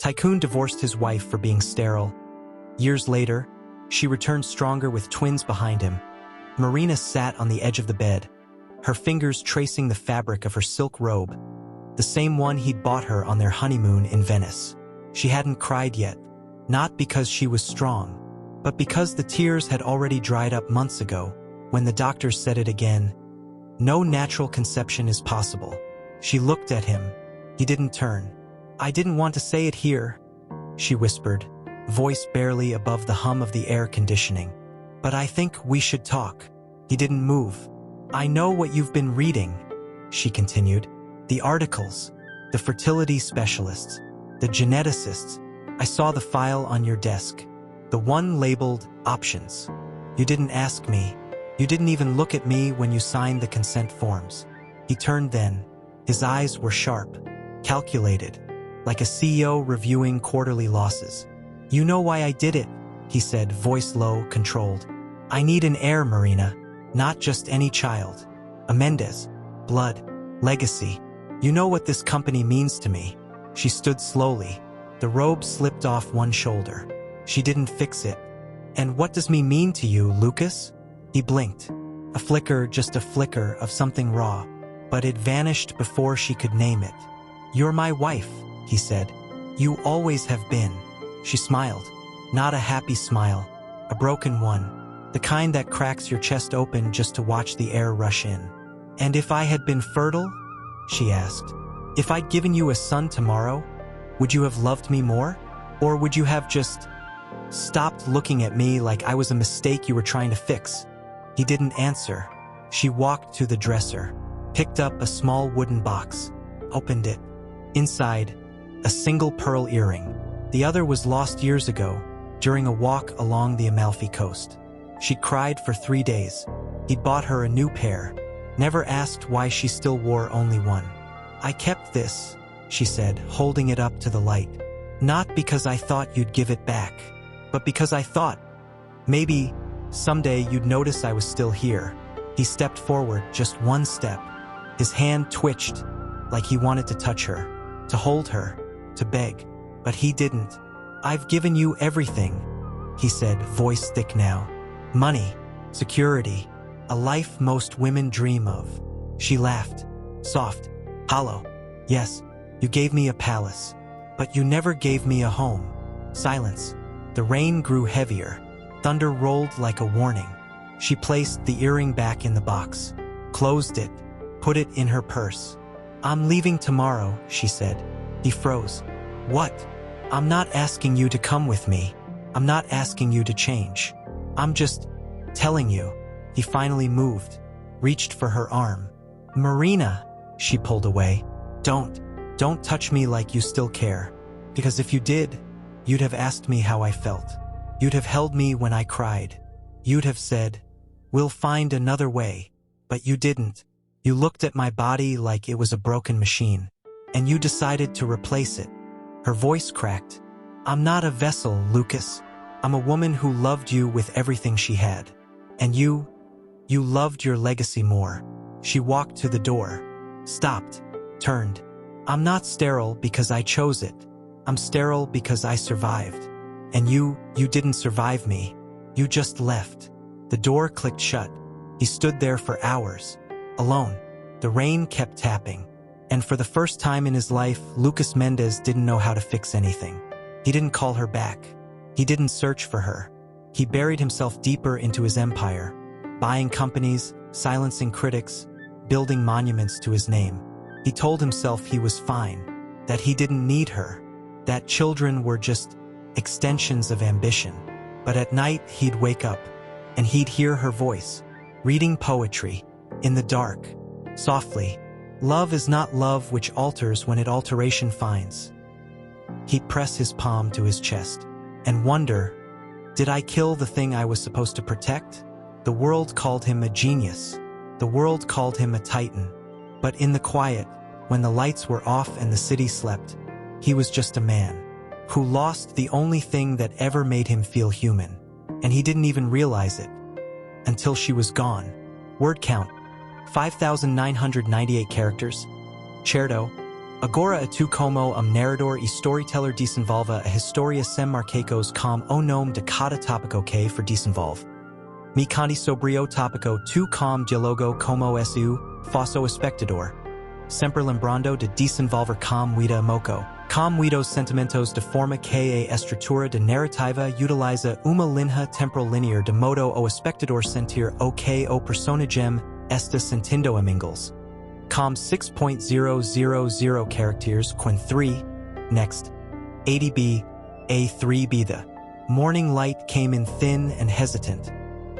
Tycoon divorced his wife for being sterile. Years later, she returned stronger with twins behind him. Marina sat on the edge of the bed, her fingers tracing the fabric of her silk robe, the same one he'd bought her on their honeymoon in Venice. She hadn't cried yet, not because she was strong, but because the tears had already dried up months ago, when the doctors said it again. No natural conception is possible. She looked at him. He didn't turn. "I didn't want to say it here," she whispered, voice barely above the hum of the air conditioning. "But I think we should talk." He didn't move. "I know what you've been reading," she continued. "The articles, the fertility specialists, the geneticists. I saw the file on your desk, the one labeled options. You didn't ask me. You didn't even look at me when you signed the consent forms." He turned then. His eyes were sharp, calculated, like a CEO reviewing quarterly losses. "You know why I did it," he said, voice low, controlled. "I need an heir, Marina, not just any child. A Mendez. Blood. Legacy. You know what this company means to me." She stood slowly. The robe slipped off one shoulder. She didn't fix it. "And what does me mean to you, Lucas?" He blinked. A flicker, just a flicker of something raw, but it vanished before she could name it. "You're my wife," he said. "You always have been." She smiled. Not a happy smile, a broken one, the kind that cracks your chest open just to watch the air rush in. "And if I had been fertile?" she asked. "If I'd given you a son tomorrow, would you have loved me more? Or would you have just stopped looking at me like I was a mistake you were trying to fix?" He didn't answer. She walked to the dresser, picked up a small wooden box, opened it. Inside, a single pearl earring. The other was lost years ago, during a walk along the Amalfi Coast. She'd cried for 3 days. He'd bought her a new pair, never asked why she still wore only one. "I kept this," she said, holding it up to the light. "Not because I thought you'd give it back, but because I thought, maybe, someday you'd notice I was still here." He stepped forward, just one step. His hand twitched, like he wanted to touch her, to hold her, to beg. But he didn't. "I've given you everything," he said, voice thick now. "Money, security, a life most women dream of." She laughed, soft, hollow. "Yes, you gave me a palace, but you never gave me a home." Silence. The rain grew heavier. Thunder rolled like a warning. She placed the earring back in the box, closed it, put it in her purse. "I'm leaving tomorrow," she said. He froze. "What?" "I'm not asking you to come with me. I'm not asking you to change. I'm just telling you." He finally moved, reached for her arm. "Marina," she pulled away. Don't touch me like you still care. Because if you did, you'd have asked me how I felt. You'd have held me when I cried. You'd have said, "We'll find another way." But you didn't. You looked at my body like it was a broken machine, and you decided to replace it. Her voice cracked. "I'm not a vessel, Lucas. I'm a woman who loved you with everything she had. And you loved your legacy more." She walked to the door, stopped, turned. "I'm not sterile because I chose it. I'm sterile because I survived. And you didn't survive me. You just left." The door clicked shut. He stood there for hours, alone. The rain kept tapping. And for the first time in his life, Lucas Mendez didn't know how to fix anything. He didn't call her back. He didn't search for her. He buried himself deeper into his empire, buying companies, silencing critics, building monuments to his name. He told himself he was fine, that he didn't need her, that children were just extensions of ambition. But at night, he'd wake up, and he'd hear her voice, reading poetry, in the dark, softly. "Love is not love which alters when it alteration finds." He'd press his palm to his chest, and wonder, did I kill the thing I was supposed to protect? The world called him a genius. The world called him a titan. But in the quiet, when the lights were off and the city slept, he was just a man who lost the only thing that ever made him feel human. And he didn't even realize it until she was gone. Word count, 5,998 characters. Certo, Agora tu como narrador e storyteller desenvolva a historia sem marcacos com o nome de cada tópico que for desenvolve. Me conte sobre o tópico tu com dialogo como su, faço espectador. Sempre lembrando de desenvolver com vida moco. Com os sentimentos de forma que a estrutura de narrativa utiliza uma linha temporal linear de modo o espectador sentir o que o personagem está sentindo amigos. Com 6.000 characters Quen 3, next. 80b, A3b. The morning light came in thin and hesitant,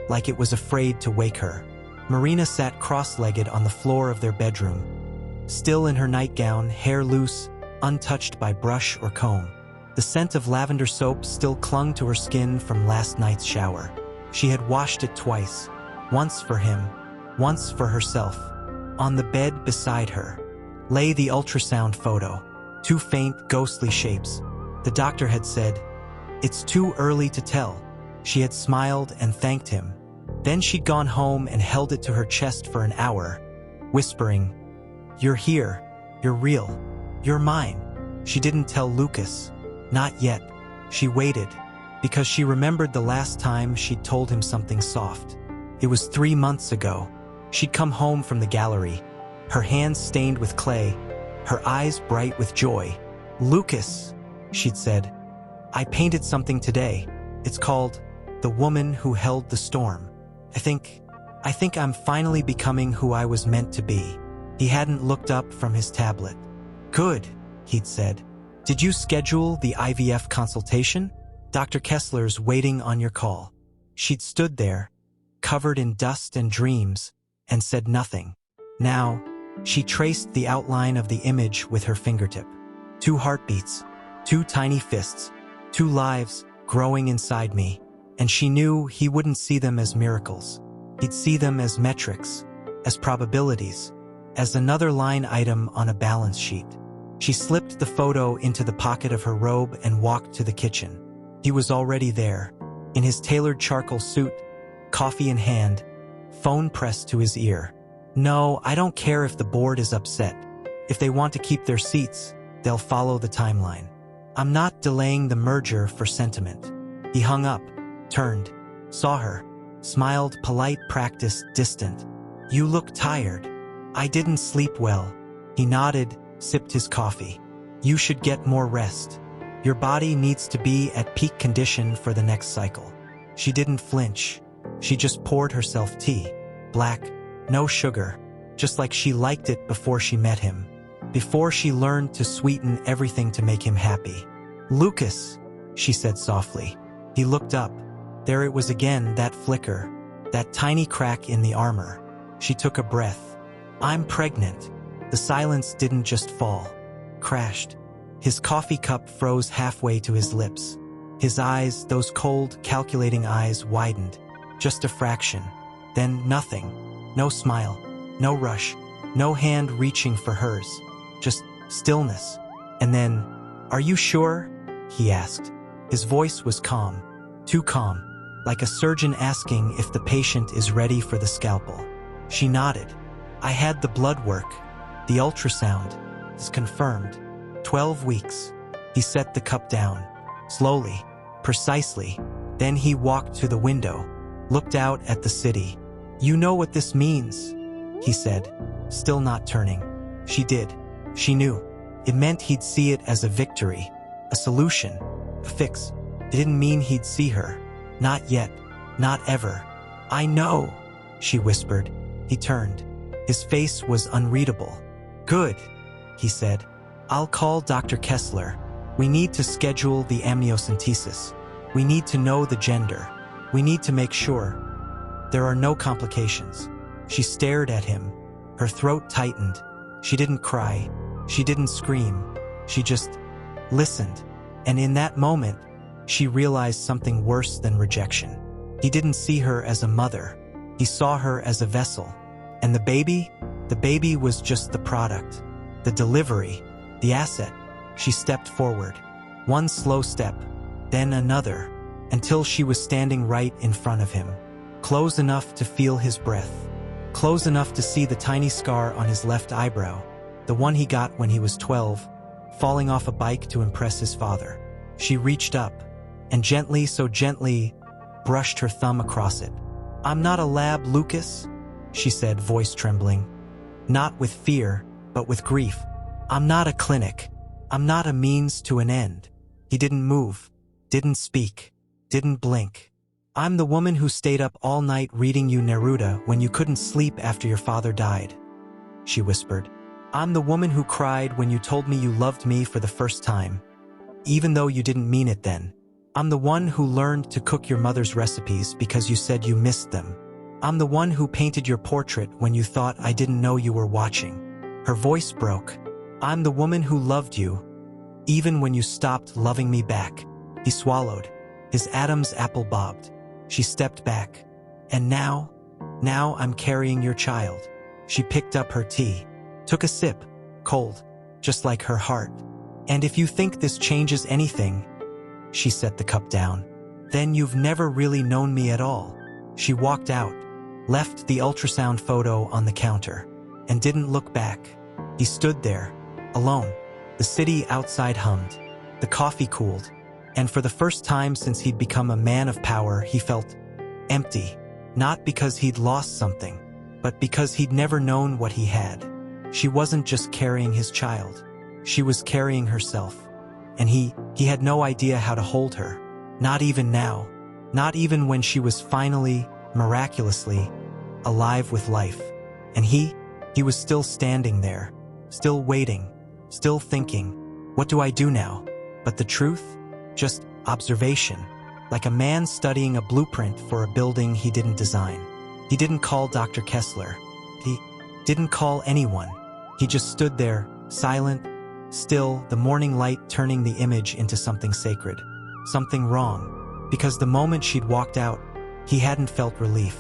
like it was afraid to wake her. Marina sat cross-legged on the floor of their bedroom, still in her nightgown, hair loose, untouched by brush or comb. The scent of lavender soap still clung to her skin from last night's shower. She had washed it twice, once for him, once for herself. On the bed beside her lay the ultrasound photo, two faint, ghostly shapes. The doctor had said, "It's too early to tell." She had smiled and thanked him. Then she'd gone home and held it to her chest for an hour, whispering, "You're here, you're real, you're mine." She didn't tell Lucas, not yet. She waited, because she remembered the last time she'd told him something soft. It was 3 months ago. She'd come home from the gallery, her hands stained with clay, her eyes bright with joy. "Lucas," she'd said, "I painted something today. It's called The Woman Who Held the Storm. I think I'm finally becoming who I was meant to be." He hadn't looked up from his tablet. "Good," he'd said. "Did you schedule the IVF consultation? Dr. Kessler's waiting on your call." She'd stood there, covered in dust and dreams, and said nothing. Now, she traced the outline of the image with her fingertip. 2 heartbeats, 2 tiny fists, 2 lives growing inside me, and she knew he wouldn't see them as miracles. He'd see them as metrics, as probabilities, as another line item on a balance sheet. She slipped the photo into the pocket of her robe and walked to the kitchen. He was already there, in his tailored charcoal suit, coffee in hand, phone pressed to his ear. "No, I don't care if the board is upset. If they want to keep their seats, they'll follow the timeline. I'm not delaying the merger for sentiment." He hung up, turned, saw her, smiled, polite, practiced, distant. "You look tired." "I didn't sleep well." He nodded, sipped his coffee. "You should get more rest. Your body needs to be at peak condition for the next cycle." She didn't flinch. She just poured herself tea. Black, no sugar, just like she liked it before she met him. Before she learned to sweeten everything to make him happy. "Lucas," she said softly. He looked up. There it was again, that flicker, that tiny crack in the armor. She took a breath. "I'm pregnant." The silence didn't just fall, crashed. His coffee cup froze halfway to his lips. His eyes, those cold, calculating eyes, widened. Just a fraction. Then nothing. No smile. No rush. No hand reaching for hers. Just stillness. And then, "Are you sure?" he asked. His voice was calm. Too calm. Like a surgeon asking if the patient is ready for the scalpel. She nodded. "I had the blood work. The ultrasound is confirmed. 12 weeks." He set the cup down. Slowly. Precisely. Then he walked to the window. Looked out at the city. "You know what this means," he said, still not turning. She did. She knew. It meant he'd see it as a victory, a solution, a fix. It didn't mean he'd see her. Not yet. Not ever. "I know," she whispered. He turned. His face was unreadable. "Good," he said. "I'll call Dr. Kessler. We need to schedule the amniocentesis. We need to know the gender. We need to make sure there are no complications." She stared at him. Her throat tightened. She didn't cry. She didn't scream. She just listened. And in that moment, she realized something worse than rejection. He didn't see her as a mother. He saw her as a vessel. And the baby was just the product, the delivery, the asset. She stepped forward. One slow step, then another, until she was standing right in front of him, close enough to feel his breath, close enough to see the tiny scar on his left eyebrow. the one he got when he was 12, falling off a bike to impress his father. She reached up and gently, so gently, brushed her thumb across it. "I'm not a lab, Lucas," she said, voice trembling. Not with fear, but with grief. "I'm not a clinic. I'm not a means to an end." He didn't move, didn't speak, didn't blink. "I'm the woman who stayed up all night reading you Neruda when you couldn't sleep after your father died," she whispered. "I'm the woman who cried when you told me you loved me for the first time, even though you didn't mean it then. I'm the one who learned to cook your mother's recipes because you said you missed them. I'm the one who painted your portrait when you thought I didn't know you were watching." Her voice broke. "I'm the woman who loved you, even when you stopped loving me back." He swallowed. His Adam's apple bobbed. She stepped back. "And now I'm carrying your child." She picked up her tea, took a sip, cold, just like her heart. "And if you think this changes anything," she set the cup down, "then you've never really known me at all." She walked out, left the ultrasound photo on the counter, and didn't look back. He stood there, alone. The city outside hummed. The coffee cooled. And for the first time since he'd become a man of power, he felt empty. Not because he'd lost something, but because he'd never known what he had. She wasn't just carrying his child. She was carrying herself. And he had no idea how to hold her. Not even now. Not even when she was finally, miraculously, alive with life. And he was still standing there, still waiting, still thinking, "What do I do now?" But the truth? Just observation. Like a man studying a blueprint for a building he didn't design. He didn't call Dr. Kessler. He didn't call anyone. He just stood there, silent, still, the morning light turning the image into something sacred. Something wrong. Because the moment she'd walked out, he hadn't felt relief.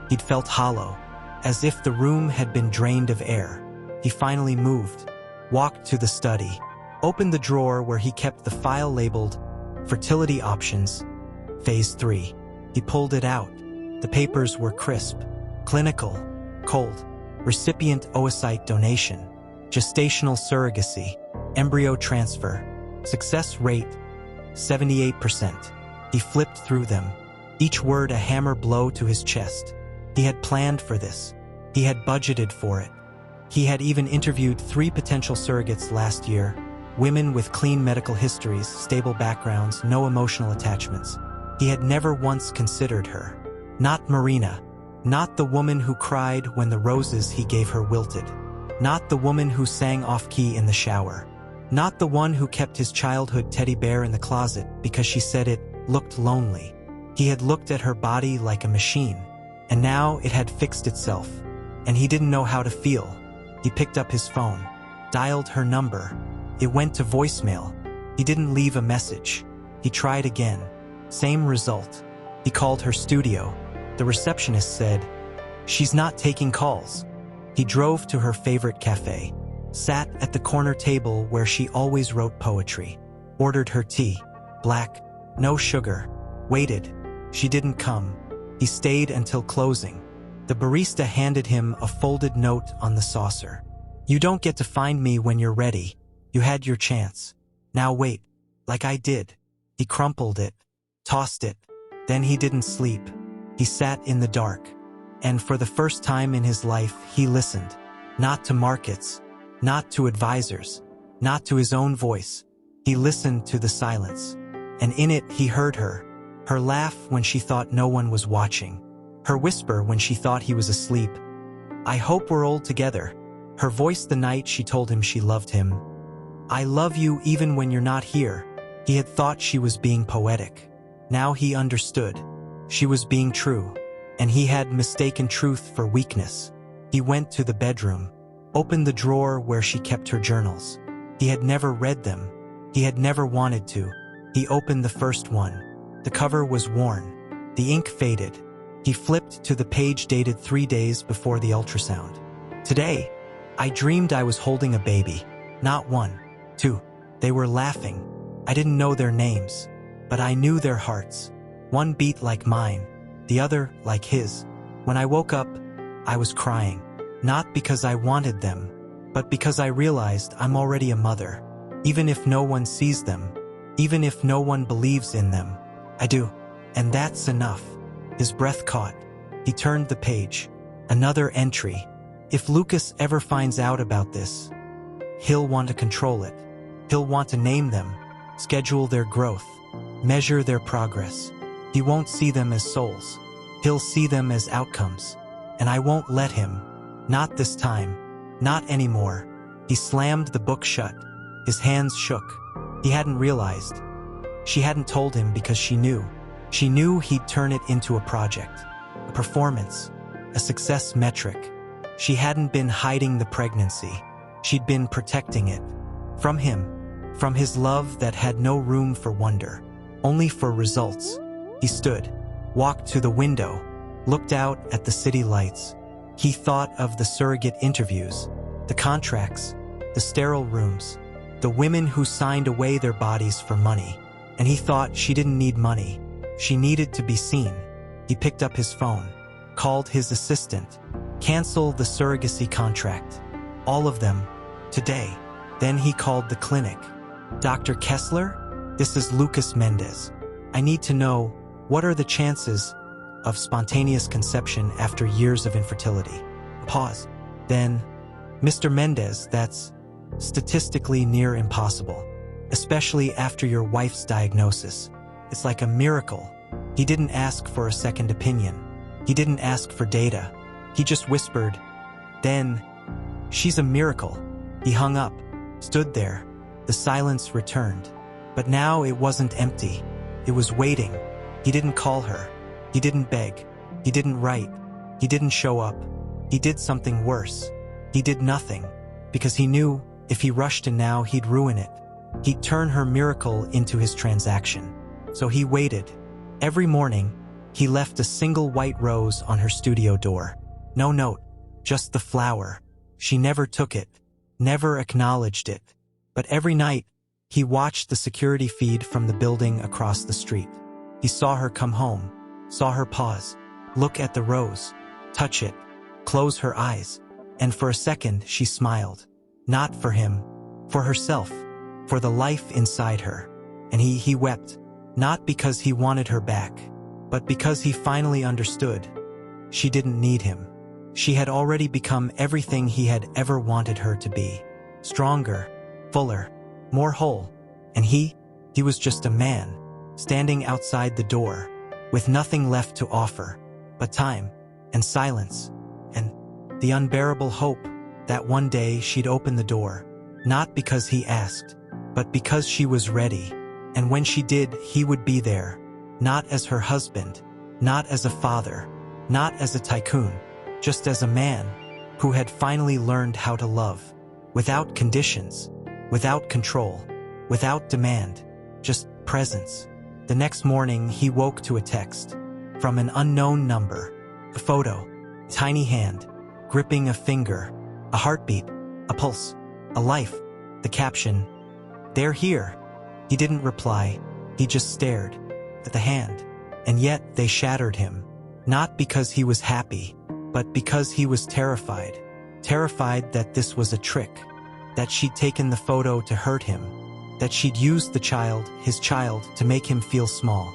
He'd felt hollow, as if the room had been drained of air. He finally moved, walked to the study, opened the drawer where he kept the file labeled Fertility Options, Phase 3. He pulled it out. The papers were crisp, clinical, cold. Recipient oocyte donation, gestational surrogacy, embryo transfer, success rate 78%. He flipped through them, each word a hammer blow to his chest. He had planned for this. He had budgeted for it. He had even interviewed 3 potential surrogates last year, women with clean medical histories, stable backgrounds, no emotional attachments. He had never once considered her. Not Marina. Not the woman who cried when the roses he gave her wilted. Not the woman who sang off-key in the shower. Not the one who kept his childhood teddy bear in the closet because she said it looked lonely. He had looked at her body like a machine, and now it had fixed itself, and he didn't know how to feel. He picked up his phone, dialed her number. It went to voicemail. He didn't leave a message. He tried again. Same result. He called her studio. The receptionist said, "She's not taking calls." He drove to her favorite cafe, sat at the corner table where she always wrote poetry, ordered her tea, black, no sugar, waited. She didn't come. He stayed until closing. The barista handed him a folded note on the saucer. "You don't get to find me when you're ready. You had your chance. Now wait, like I did." He crumpled it, tossed it. Then he didn't sleep. He sat in the dark. And for the first time in his life, he listened. Not to markets, not to advisors, not to his own voice. He listened to the silence. And in it, he heard her. Her laugh when she thought no one was watching. Her whisper when she thought he was asleep. "I hope we're old together." Her voice the night she told him she loved him. "I love you even when you're not here." He had thought she was being poetic. Now he understood. She was being true. And he had mistaken truth for weakness. He went to the bedroom, opened the drawer where she kept her journals. He had never read them. He had never wanted to. He opened the first one. The cover was worn. The ink faded. He flipped to the page dated 3 days before the ultrasound. "Today, I dreamed I was holding a baby. Not 1, 2. They were laughing. I didn't know their names, but I knew their hearts. One beat like mine, the other like his. When I woke up, I was crying. Not because I wanted them, but because I realized I'm already a mother. Even if no one sees them, even if no one believes in them, I do. And that's enough. His breath caught. He turned the page. Another entry. If Lucas ever finds out about this, he'll want to control it. He'll want to name them, schedule their growth, measure their progress. He won't see them as souls. He'll see them as outcomes. And I won't let him. Not this time. Not anymore. He slammed the book shut. His hands shook. He hadn't realized. She hadn't told him because she knew. She knew he'd turn it into a project, a performance, a success metric. She hadn't been hiding the pregnancy. She'd been protecting it. From him. From his love that had no room for wonder, only for results. He stood, walked to the window, looked out at the city lights. He thought of the surrogate interviews, the contracts, the sterile rooms, the women who signed away their bodies for money. And he thought she didn't need money. She needed to be seen. He picked up his phone, called his assistant, cancel the surrogacy contract. All of them, today. Then he called the clinic. Dr. Kessler, this is Lucas Mendez. I need to know, what are the chances of spontaneous conception after years of infertility? Pause. Then, Mr. Mendez, that's statistically near impossible, especially after your wife's diagnosis. It's like a miracle. He didn't ask for a second opinion. He didn't ask for data. He just whispered, then, she's a miracle. He hung up, stood there. The silence returned. But now it wasn't empty. It was waiting. He didn't call her. He didn't beg. He didn't write. He didn't show up. He did something worse. He did nothing. Because he knew if he rushed in now, he'd ruin it. He'd turn her miracle into his transaction. So he waited. Every morning, he left a single white rose on her studio door. No note, just the flower. She never took it, never acknowledged it. But every night, he watched the security feed from the building across the street. He saw her come home, saw her pause, look at the rose, touch it, close her eyes. And for a second, she smiled. Not for him, for herself, for the life inside her. And he wept. Not because he wanted her back, but because he finally understood. She didn't need him. She had already become everything he had ever wanted her to be. Stronger, fuller, more whole. And he was just a man, standing outside the door, with nothing left to offer, but time, and silence, and the unbearable hope that one day she'd open the door, not because he asked, but because she was ready. And when she did, he would be there, not as her husband, not as a father, not as a tycoon, just as a man who had finally learned how to love, without conditions, without control, without demand, just presence. The next morning, he woke to a text from an unknown number, a photo, tiny hand, gripping a finger, a heartbeat, a pulse, a life, the caption, "They're here." He didn't reply, he just stared at the hand. And yet they shattered him, not because he was happy, but because he was terrified. Terrified that this was a trick, that she'd taken the photo to hurt him, that she'd used the child, his child, to make him feel small,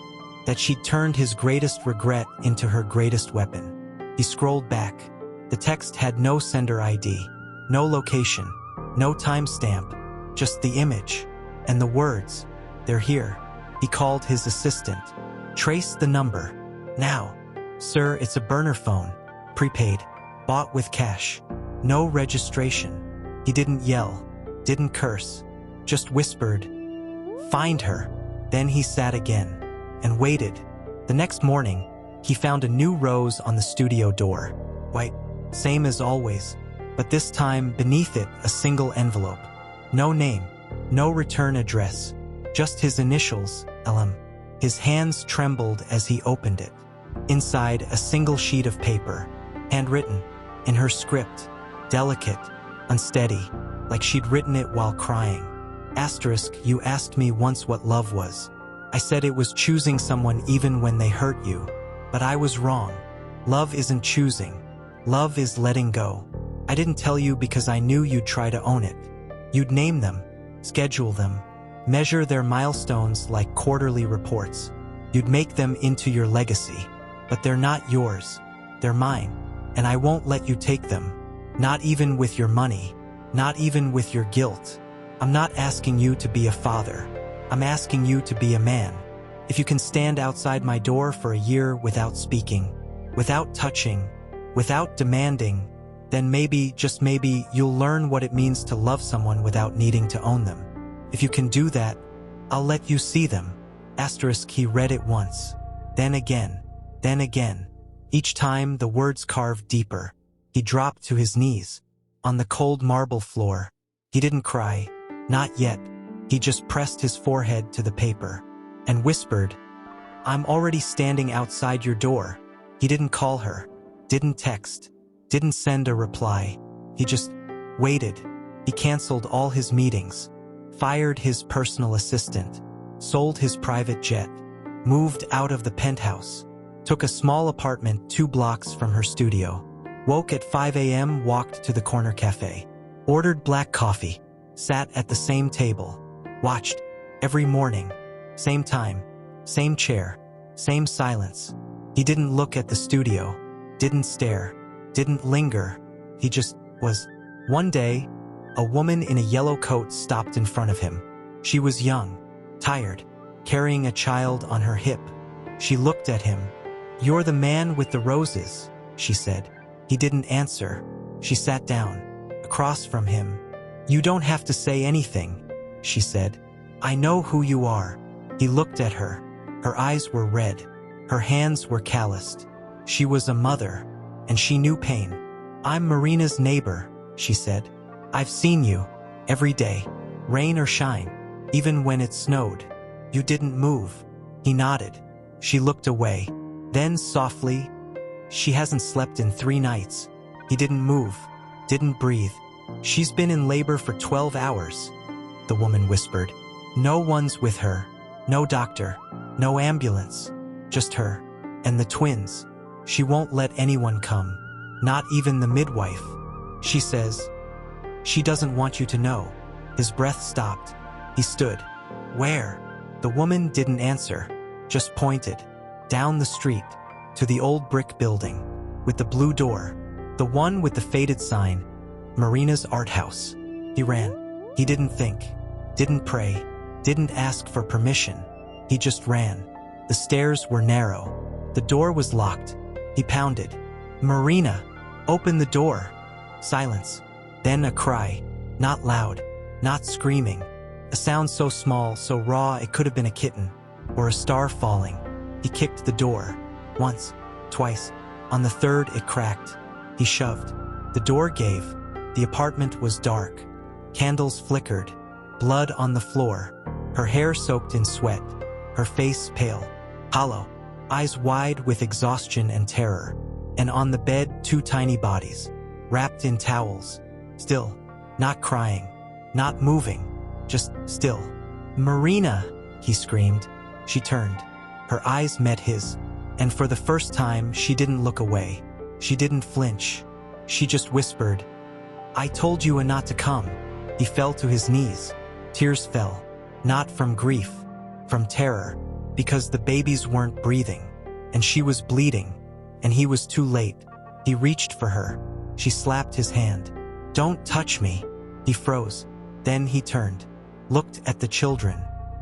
that she'd turned his greatest regret into her greatest weapon. He scrolled back. The text had no sender ID, no location, no timestamp, just the image. And the words, "They're here." He called his assistant. "Trace the number. Now." "Sir, it's a burner phone. Prepaid. Bought with cash. No registration." He didn't yell, didn't curse, just whispered, "Find her." Then he sat again and waited. The next morning, he found a new rose on the studio door. White, same as always, but this time beneath it a single envelope. No name. No return address, just his initials, LM. His hands trembled as he opened it. Inside, a single sheet of paper, handwritten, in her script, delicate, unsteady, like she'd written it while crying. Asterisk, "You asked me once what love was. I said it was choosing someone even when they hurt you. But I was wrong. Love isn't choosing. Love is letting go. I didn't tell you because I knew you'd try to own it. You'd name them, schedule them, measure their milestones like quarterly reports. You'd make them into your legacy. But they're not yours. They're mine. And I won't let you take them. Not even with your money. Not even with your guilt. I'm not asking you to be a father. I'm asking you to be a man. If you can stand outside my door for a year without speaking, without touching, without demanding, then maybe, just maybe, you'll learn what it means to love someone without needing to own them. If you can do that, I'll let you see them. Asterisk, he read it once. Then again. Then again. Each time the words carved deeper. He dropped to his knees. On the cold marble floor. He didn't cry. Not yet. He just pressed his forehead to the paper. And whispered, I'm already standing outside your door. He didn't call her. Didn't text. Didn't send a reply. He just waited. He canceled all his meetings. Fired his personal assistant. Sold his private jet. Moved out of the penthouse. Took a small apartment 2 blocks from her studio. Woke at 5 a.m., walked to the corner cafe. Ordered black coffee. Sat at the same table. Watched. Every morning. Same time. Same chair. Same silence. He didn't look at the studio. Didn't stare. Didn't linger. He just was. One day, a woman in a yellow coat stopped in front of him. She was young. Tired. Carrying a child on her hip. She looked at him. You're the man with the roses, she said. He didn't answer. She sat down. Across from him. You don't have to say anything, she said. I know who you are. He looked at her. Her eyes were red. Her hands were calloused. She was a mother, and she knew pain. I'm Marina's neighbor, she said. I've seen you. Every day. Rain or shine. Even when it snowed. You didn't move. He nodded. She looked away. Then softly, she hasn't slept in 3 nights. He didn't move. Didn't breathe. She's been in labor for 12 hours, the woman whispered. No one's with her. No doctor. No ambulance. Just her. And the twins. She won't let anyone come. Not even the midwife. She says, she doesn't want you to know. His breath stopped. He stood. Where? The woman didn't answer. Just pointed. Down the street. To the old brick building. With the blue door. The one with the faded sign. Marina's art house. He ran. He didn't think. Didn't pray. Didn't ask for permission. He just ran. The stairs were narrow. The door was locked. He pounded. Marina! Open the door! Silence. Then a cry. Not loud. Not screaming. A sound so small, so raw it could have been a kitten. Or a star falling. He kicked the door. Once. Twice. On the third it cracked. He shoved. The door gave. The apartment was dark. Candles flickered. Blood on the floor. Her hair soaked in sweat. Her face pale. Hollow. Eyes wide with exhaustion and terror. And on the bed 2 tiny bodies. Wrapped in towels. Still. Not crying. Not moving. Just still. Marina! He screamed. She turned. Her eyes met his. And for the first time, she didn't look away. She didn't flinch. She just whispered, I told you not to come. He fell to his knees. Tears fell. Not from grief. From terror. Because the babies weren't breathing. And she was bleeding. And he was too late. He reached for her. She slapped his hand. Don't touch me. He froze. Then he turned. Looked at the children.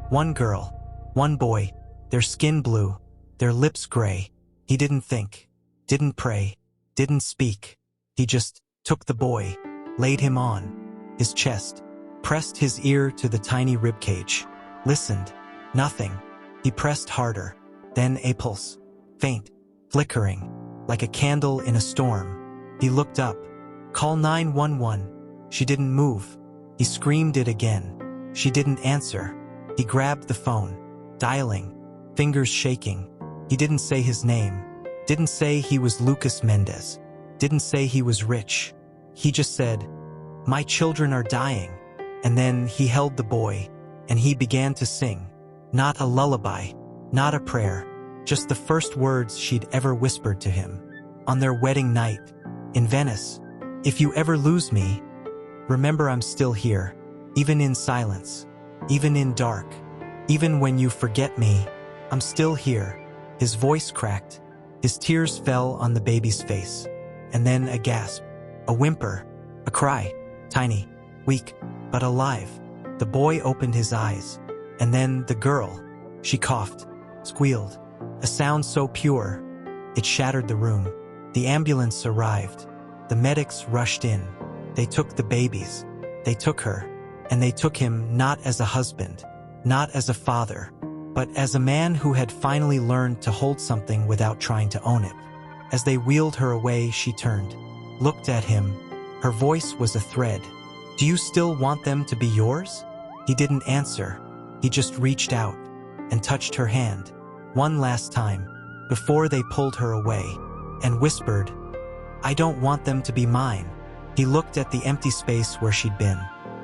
1 girl. 1 boy. Their skin blue. Their lips gray. He didn't think. Didn't pray. Didn't speak. He just took the boy. Laid him on his chest. Pressed his ear to the tiny ribcage. Listened. Nothing. He pressed harder. Then a pulse. Faint. Flickering. Like a candle in a storm. He looked up. Call 911. She didn't move. He screamed it again. She didn't answer. He grabbed the phone. Dialing. Fingers shaking. He didn't say his name. Didn't say he was Lucas Mendez. Didn't say he was rich. He just said, my children are dying. And then he held the boy. And he began to sing. Not a lullaby. Not a prayer. Just the first words she'd ever whispered to him. On their wedding night. In Venice. If you ever lose me, remember I'm still here, even in silence, even in dark, even when you forget me, I'm still here." His voice cracked. His tears fell on the baby's face. And then a gasp, a whimper, a cry, tiny, weak, but alive. The boy opened his eyes. And then the girl, she coughed, squealed, a sound so pure, it shattered the room. The ambulance arrived. The medics rushed in. They took the babies. They took her. And they took him not as a husband, not as a father, but as a man who had finally learned to hold something without trying to own it. As they wheeled her away, she turned, looked at him. Her voice was a thread. "Do you still want them to be yours?" He didn't answer. He just reached out and touched her hand one last time before they pulled her away and whispered, "I don't want them to be mine." He looked at the empty space where she'd been.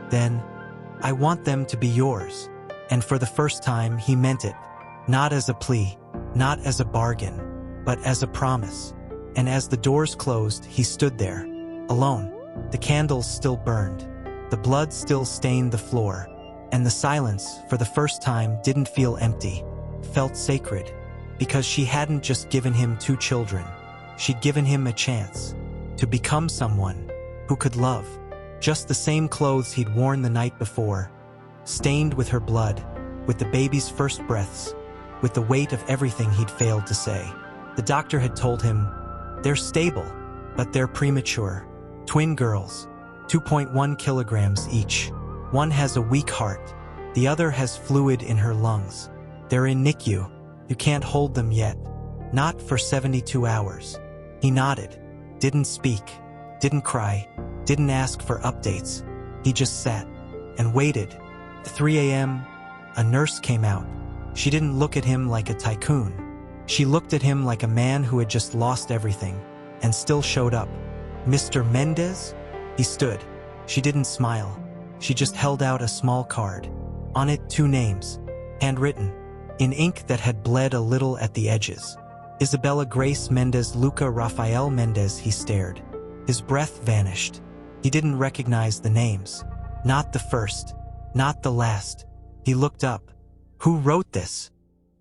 Then, "I want them to be yours." And for the first time, he meant it, not as a plea, not as a bargain, but as a promise. And as the doors closed, he stood there, alone. The candles still burned. The blood still stained the floor. And the silence, for the first time, didn't feel empty, felt sacred, because she hadn't just given him 2 children. She'd given him a chance to become someone who could love. Just the same clothes he'd worn the night before, stained with her blood, with the baby's first breaths, with the weight of everything he'd failed to say. The doctor had told him, "They're stable, but they're premature. Twin girls, 2.1 kilograms each. One has a weak heart, the other has fluid in her lungs. They're in NICU. You can't hold them yet. Not for 72 hours. He nodded, didn't speak, didn't cry, didn't ask for updates. He just sat and waited. At 3 a.m., a nurse came out. She didn't look at him like a tycoon. She looked at him like a man who had just lost everything and still showed up. "Mr. Mendez?" He stood. She didn't smile. She just held out a small card. On it, 2 names, handwritten, in ink that had bled a little at the edges. Isabella Grace Mendez, Luca Rafael Mendez. He stared. His breath vanished. He didn't recognize the names. Not the first, not the last. He looked up. "Who wrote this?"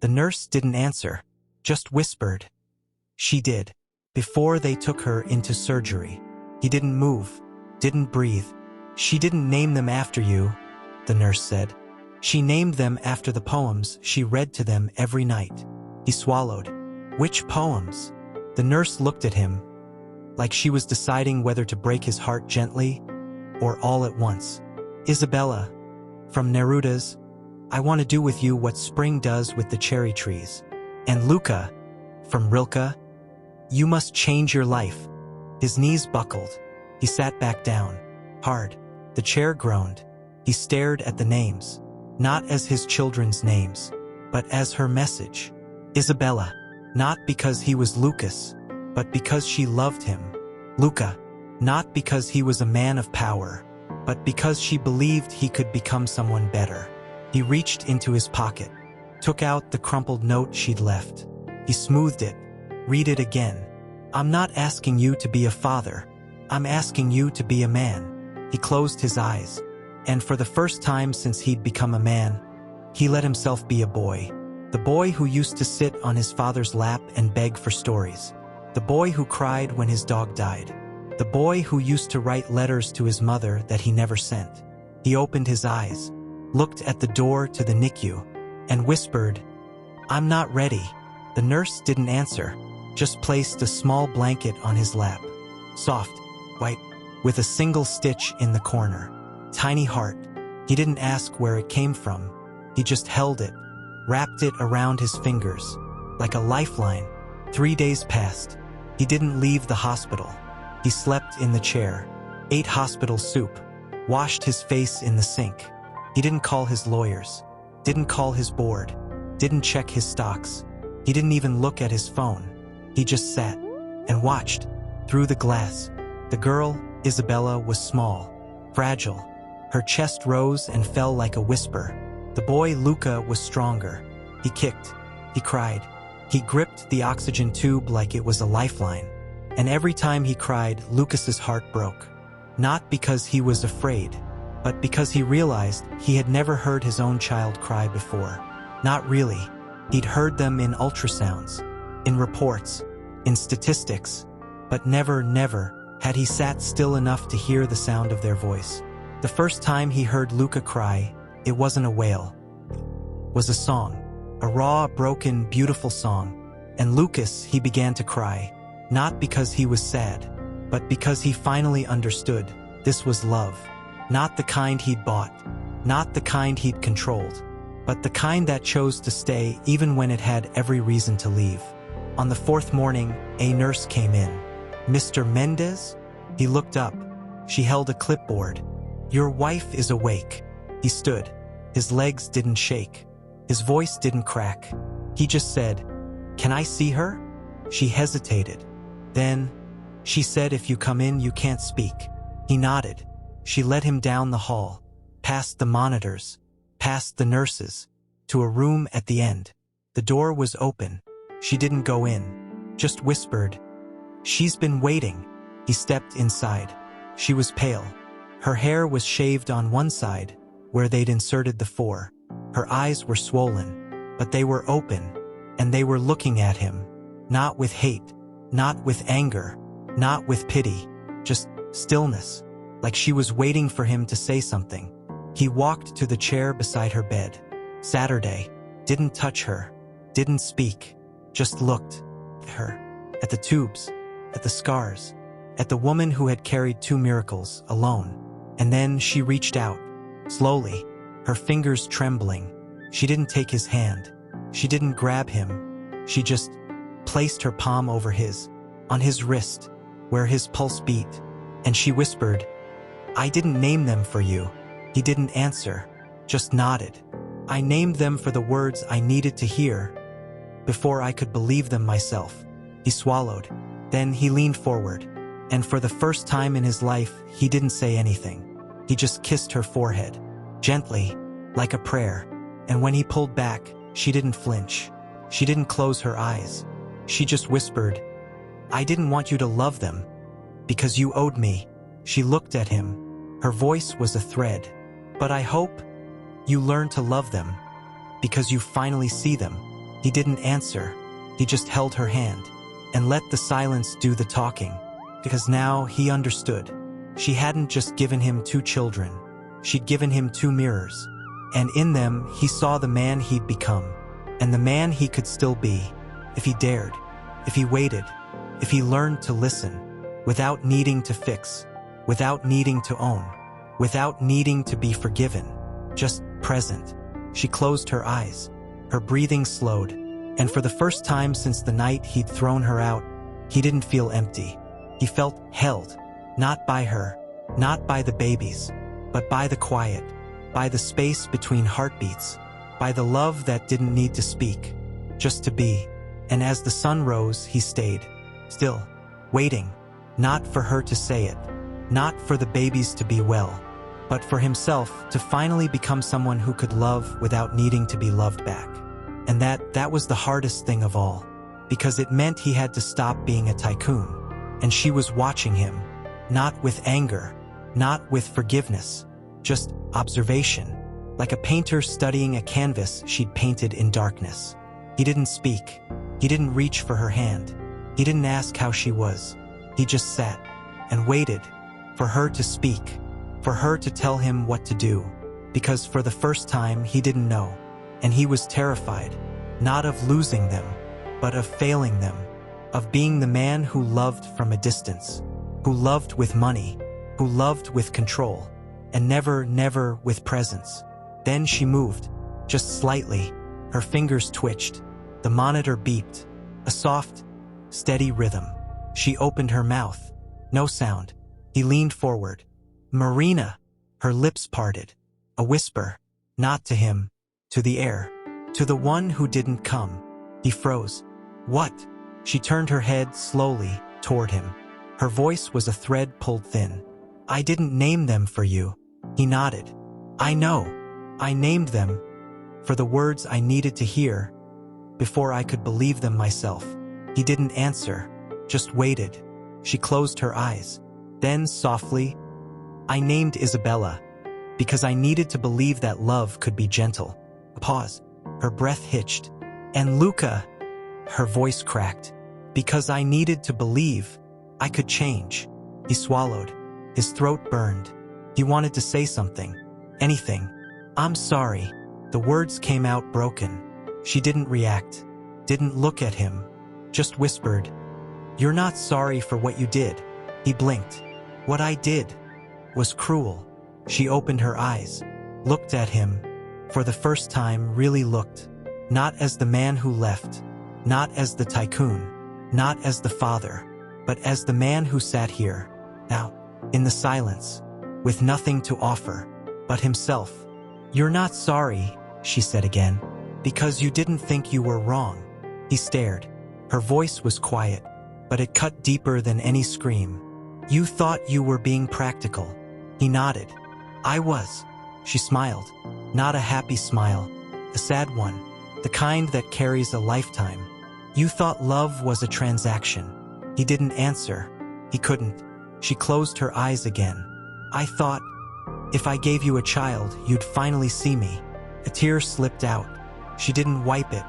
The nurse didn't answer, just whispered. "She did, before they took her into surgery." He didn't move, didn't breathe. "She didn't name them after you," the nurse said. "She named them after the poems she read to them every night." He swallowed. "Which poems?" The nurse looked at him, like she was deciding whether to break his heart gently or all at once. "Isabella, from Neruda's, I want to do with you what spring does with the cherry trees. And Luca, from Rilke, you must change your life." His knees buckled. He sat back down, hard. The chair groaned. He stared at the names, not as his children's names, but as her message. Isabella, not because he was Lucas, but because she loved him. Luca, not because he was a man of power, but because she believed he could become someone better. He reached into his pocket, took out the crumpled note she'd left. He smoothed it. "Read it again. I'm not asking you to be a father. I'm asking you to be a man." He closed his eyes, and for the first time since he'd become a man, he let himself be a boy. The boy who used to sit on his father's lap and beg for stories. The boy who cried when his dog died. The boy who used to write letters to his mother that he never sent. He opened his eyes, looked at the door to the NICU, and whispered, "I'm not ready." The nurse didn't answer, just placed a small blanket on his lap. Soft, white, with a single stitch in the corner. Tiny heart. He didn't ask where it came from. He just held it, wrapped it around his fingers, like a lifeline. 3 days passed. He didn't leave the hospital. He slept in the chair, ate hospital soup, washed his face in the sink. He didn't call his lawyers, didn't call his board, didn't check his stocks. He didn't even look at his phone. He just sat and watched through the glass. The girl, Isabella, was small, fragile. Her chest rose and fell like a whisper. The boy, Luca, was stronger. He kicked. He cried. He gripped the oxygen tube like it was a lifeline. And every time he cried, Lucas's heart broke. Not because he was afraid, but because he realized he had never heard his own child cry before. Not really. He'd heard them in ultrasounds, in reports, in statistics, but never had he sat still enough to hear the sound of their voice. The first time he heard Luca cry, it wasn't a wail. It was a song. A raw, broken, beautiful song. And Lucas, he began to cry, not because he was sad, but because he finally understood this was love. Not the kind he'd bought, not the kind he'd controlled, but the kind that chose to stay even when it had every reason to leave. On the fourth morning, a nurse came in. "Mr. Mendez?" He looked up. She held a clipboard. "Your wife is awake." He stood. His legs didn't shake. His voice didn't crack. He just said, "Can I see her?" She hesitated. Then, she said, "If you come in, you can't speak." He nodded. She led him down the hall, past the monitors, past the nurses, to a room at the end. The door was open. She didn't go in, just whispered, "She's been waiting." He stepped inside. She was pale. Her hair was shaved on one side, where they'd inserted the 4. Her eyes were swollen, but they were open, and they were looking at him, not with hate, not with anger, not with pity, just stillness, like she was waiting for him to say something. He walked to the chair beside her bed. Saturday, didn't touch her, didn't speak, just looked at her, at the tubes, at the scars, at the woman who had carried 2 miracles alone. And then she reached out, slowly, her fingers trembling. She didn't take his hand. She didn't grab him. She just placed her palm over his, on his wrist, where his pulse beat. And she whispered, "I didn't name them for you." He didn't answer, just nodded. "I named them for the words I needed to hear before I could believe them myself." He swallowed. Then he leaned forward. And for the first time in his life, he didn't say anything. He just kissed her forehead, gently, like a prayer. And when he pulled back, she didn't flinch. She didn't close her eyes. She just whispered, "I didn't want you to love them, because you owed me." She looked at him. Her voice was a thread. "But I hope you learn to love them, because you finally see them." He didn't answer. He just held her hand, and let the silence do the talking, because now he understood. She hadn't just given him 2 children. She'd given him 2 mirrors. And in them, he saw the man he'd become, and the man he could still be, if he dared, if he waited, if he learned to listen, without needing to fix, without needing to own, without needing to be forgiven, just present. She closed her eyes. Her breathing slowed, and for the first time since the night he'd thrown her out, he didn't feel empty. He felt held, not by her, not by the babies, but by the quiet, by the space between heartbeats, by the love that didn't need to speak, just to be. And as the sun rose, he stayed, still, waiting, not for her to say it, not for the babies to be well, but for himself to finally become someone who could love without needing to be loved back. And that was the hardest thing of all, because it meant he had to stop being a tycoon. And she was watching him, not with anger, not with forgiveness, just observation, like a painter studying a canvas she'd painted in darkness. He didn't speak. He didn't reach for her hand. He didn't ask how she was. He just sat and waited for her to speak, for her to tell him what to do, because for the first time he didn't know, and he was terrified, not of losing them, but of failing them, of being the man who loved from a distance, who loved with money, who loved with control, and never with presence. Then she moved, just slightly. Her fingers twitched. The monitor beeped, a soft, steady rhythm. She opened her mouth. No sound. He leaned forward. "Marina!" Her lips parted. A whisper, not to him, to the air, to the one who didn't come. He froze. "What?" She turned her head slowly toward him. Her voice was a thread pulled thin. "I didn't name them for you." He nodded. "I know. I named them for the words I needed to hear before I could believe them myself." He didn't answer, just waited. She closed her eyes. Then, softly, I named Isabella, because I needed to believe that love could be gentle. A pause. Her breath hitched. And Luca, her voice cracked, because I needed to believe I could change. He swallowed. His throat burned. He wanted to say something. Anything. I'm sorry. The words came out broken. She didn't react. Didn't look at him. Just whispered, "You're not sorry for what you did." He blinked. "What I did was cruel." She opened her eyes, looked at him, for the first time really looked. Not as the man who left, not as the tycoon, not as the father, but as the man who sat here, now, in the silence, with nothing to offer, but himself. "You're not sorry," she said again, "because you didn't think you were wrong." He stared. Her voice was quiet, but it cut deeper than any scream. "You thought you were being practical." He nodded. "I was." She smiled. Not a happy smile, a sad one, the kind that carries a lifetime. "You thought love was a transaction." He didn't answer. He couldn't. She closed her eyes again. "I thought, if I gave you a child, you'd finally see me." A tear slipped out. She didn't wipe it.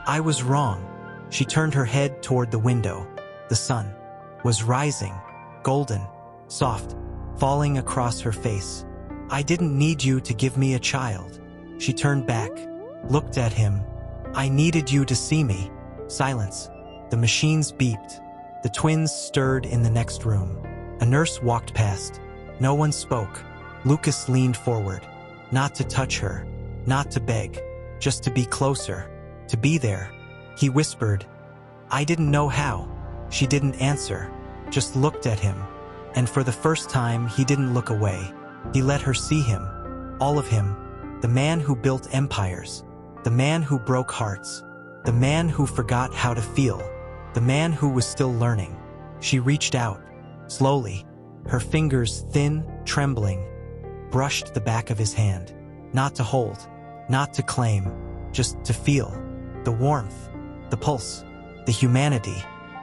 "I was wrong." She turned her head toward the window. The sun was rising, golden, soft, falling across her face. "I didn't need you to give me a child." She turned back, looked at him. "I needed you to see me." Silence. The machines beeped. The twins stirred in the next room. A nurse walked past. No one spoke. Lucas leaned forward. Not to touch her, not to beg, just to be closer, to be there. He whispered, "I didn't know how." She didn't answer, just looked at him. And for the first time, he didn't look away. He let her see him. All of him. The man who built empires. The man who broke hearts. The man who forgot how to feel. The man who was still learning. She reached out, slowly, her fingers thin, trembling, brushed the back of his hand. Not to hold, not to claim, just to feel. The warmth, the pulse, the humanity.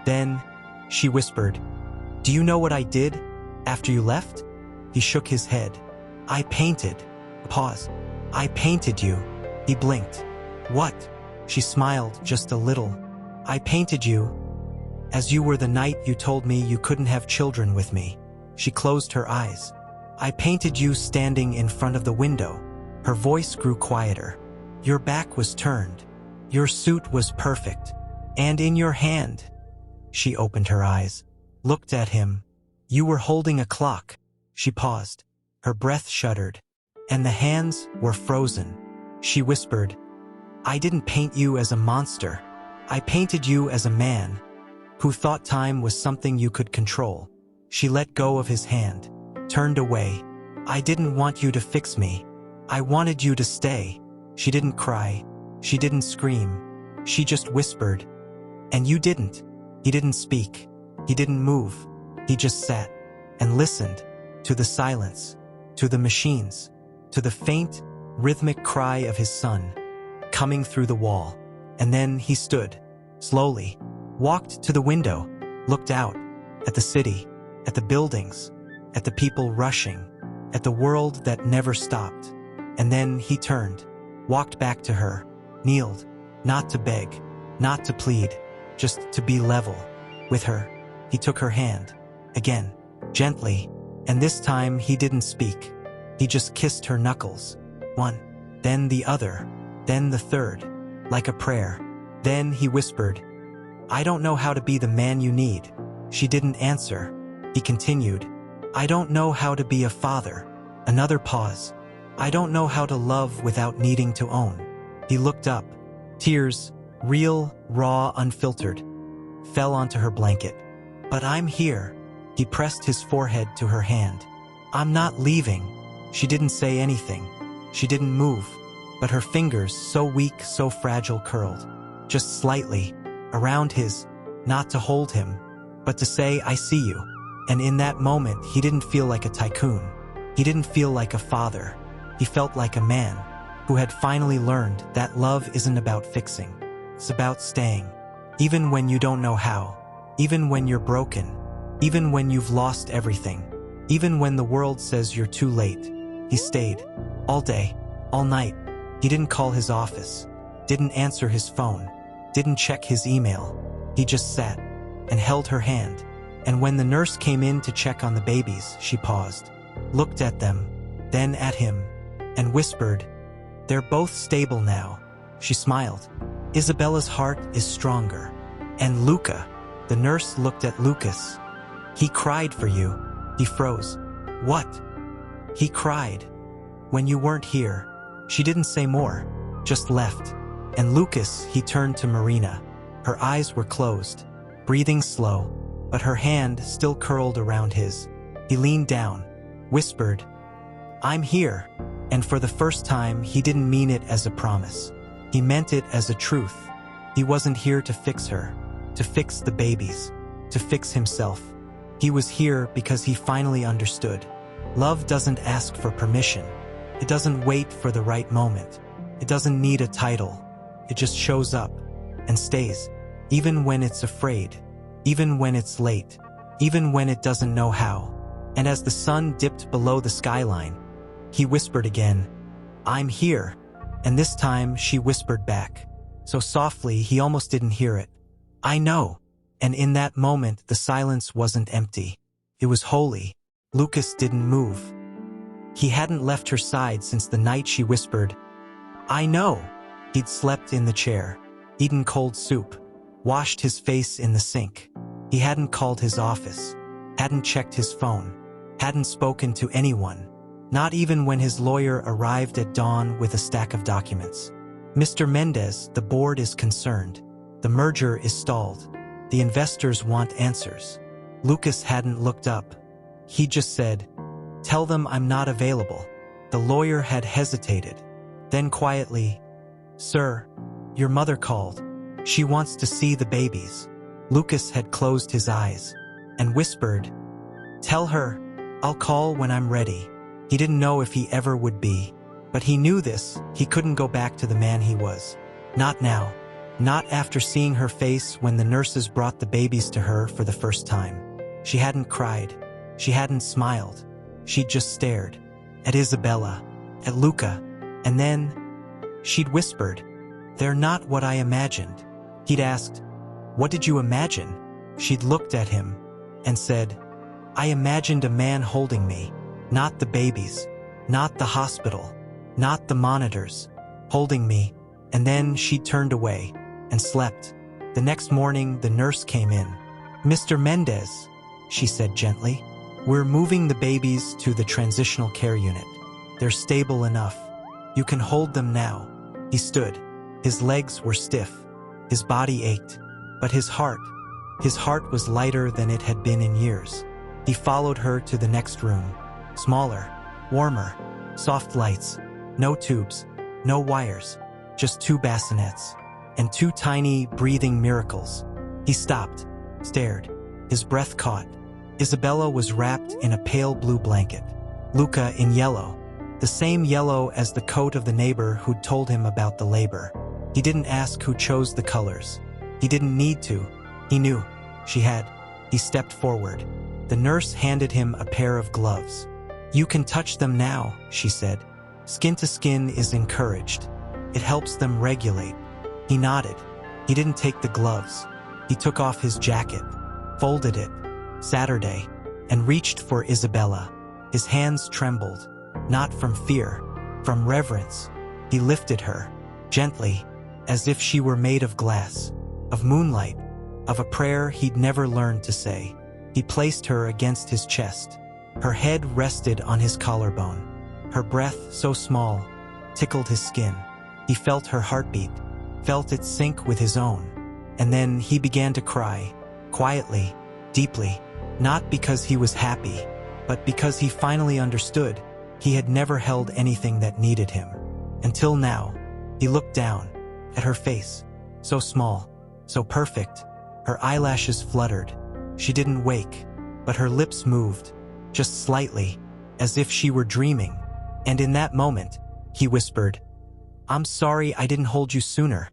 Then, she whispered, "Do you know what I did after you left?" He shook his head. "I painted." Pause. "I painted you." He blinked. "What?" She smiled just a little. "I painted you as you were the night you told me you couldn't have children with me." She closed her eyes. "I painted you standing in front of the window." Her voice grew quieter. "Your back was turned. Your suit was perfect. And in your hand." She opened her eyes, looked at him. "You were holding a clock." She paused. Her breath shuddered. And the hands were frozen. She whispered, "I didn't paint you as a monster. I painted you as a man who thought time was something you could control." She let go of his hand, turned away. "I didn't want you to fix me. I wanted you to stay." She didn't cry. She didn't scream. She just whispered. "And you didn't." He didn't speak. He didn't move. He just sat and listened to the silence, to the machines, to the faint, rhythmic cry of his son coming through the wall. And then he stood, slowly, walked to the window, looked out, at the city, at the buildings, at the people rushing, at the world that never stopped. And then he turned, walked back to her, kneeled, not to beg, not to plead, just to be level with her. He took her hand, again, gently, and this time he didn't speak. He just kissed her knuckles, one, then the other, then the third, like a prayer. Then he whispered, "I don't know how to be the man you need." She didn't answer. He continued, "I don't know how to be a father." Another pause. "I don't know how to love without needing to own." He looked up. Tears, real, raw, unfiltered, fell onto her blanket. "But I'm here." He pressed his forehead to her hand. "I'm not leaving." She didn't say anything. She didn't move, but her fingers, so weak, so fragile, curled, just slightly, around his, not to hold him, but to say, "I see you." And in that moment, he didn't feel like a tycoon. He didn't feel like a father. He felt like a man who had finally learned that love isn't about fixing. It's about staying. Even when you don't know how. Even when you're broken. Even when you've lost everything. Even when the world says you're too late. He stayed. All day. All night. He didn't call his office. Didn't answer his phone. Didn't check his email. He just sat and held her hand. And when the nurse came in to check on the babies, she paused, looked at them, then at him, and whispered, "They're both stable now." She smiled. Isabella's heart is stronger. And Luca, the nurse looked at Lucas. "He cried for you." He froze. "What?" "He cried. When you weren't here." She didn't say more, just left. And Lucas, he turned to Marina. Her eyes were closed, breathing slow, but her hand still curled around his. He leaned down, whispered, "I'm here." And for the first time, he didn't mean it as a promise. He meant it as a truth. He wasn't here to fix her, to fix the babies, to fix himself. He was here because he finally understood. Love doesn't ask for permission. It doesn't wait for the right moment. It doesn't need a title. It just shows up and stays, even when it's afraid, even when it's late, even when it doesn't know how. And as the sun dipped below the skyline, he whispered again, "I'm here." And this time she whispered back, so softly he almost didn't hear it, "I know." And in that moment, the silence wasn't empty. It was holy. Lucas didn't move. He hadn't left her side since the night she whispered, "I know." He'd slept in the chair, eaten cold soup, washed his face in the sink. He hadn't called his office, hadn't checked his phone, hadn't spoken to anyone, not even when his lawyer arrived at dawn with a stack of documents. "Mr. Mendez, the board is concerned. The merger is stalled. The investors want answers." Lucas hadn't looked up. He just said, "Tell them I'm not available." The lawyer had hesitated. Then quietly, "Sir, your mother called. She wants to see the babies." Lucas had closed his eyes and whispered, "Tell her, I'll call when I'm ready." He didn't know if he ever would be, but he knew this, he couldn't go back to the man he was. Not now. Not after seeing her face when the nurses brought the babies to her for the first time. She hadn't cried. She hadn't smiled. She just stared. At Isabella. At Luca. And then she'd whispered, "They're not what I imagined." He'd asked, "What did you imagine?" She'd looked at him and said, "I imagined a man holding me. Not the babies. Not the hospital. Not the monitors. Holding me." And then she turned away and slept. The next morning, the nurse came in. "Mr. Mendez," she said gently, "we're moving the babies to the transitional care unit. They're stable enough. You can hold them now." He stood. His legs were stiff. His body ached. But his heart was lighter than it had been in years. He followed her to the next room. Smaller, warmer, soft lights, no tubes, no wires, just 2 bassinets, and 2 tiny, breathing miracles. He stopped, stared, his breath caught. Isabella was wrapped in a pale blue blanket. Luca in yellow, the same yellow as the coat of the neighbor who'd told him about the labor. He didn't ask who chose the colors. He didn't need to. He knew. She had. He stepped forward. The nurse handed him a pair of gloves. "You can touch them now," she said. "Skin to skin is encouraged. It helps them regulate." He nodded. He didn't take the gloves. He took off his jacket, folded it, Saturday, and reached for Isabella. His hands trembled, not from fear, from reverence. He lifted her, gently, as if she were made of glass, of moonlight, of a prayer he'd never learned to say. He placed her against his chest. Her head rested on his collarbone. Her breath, so small, tickled his skin. He felt her heartbeat, felt it sync with his own. And then he began to cry, quietly, deeply, not because he was happy, but because he finally understood. He had never held anything that needed him. Until now. He looked down at her face, so small, so perfect. Her eyelashes fluttered. She didn't wake, but her lips moved, just slightly, as if she were dreaming. And in that moment, he whispered, "I'm sorry I didn't hold you sooner."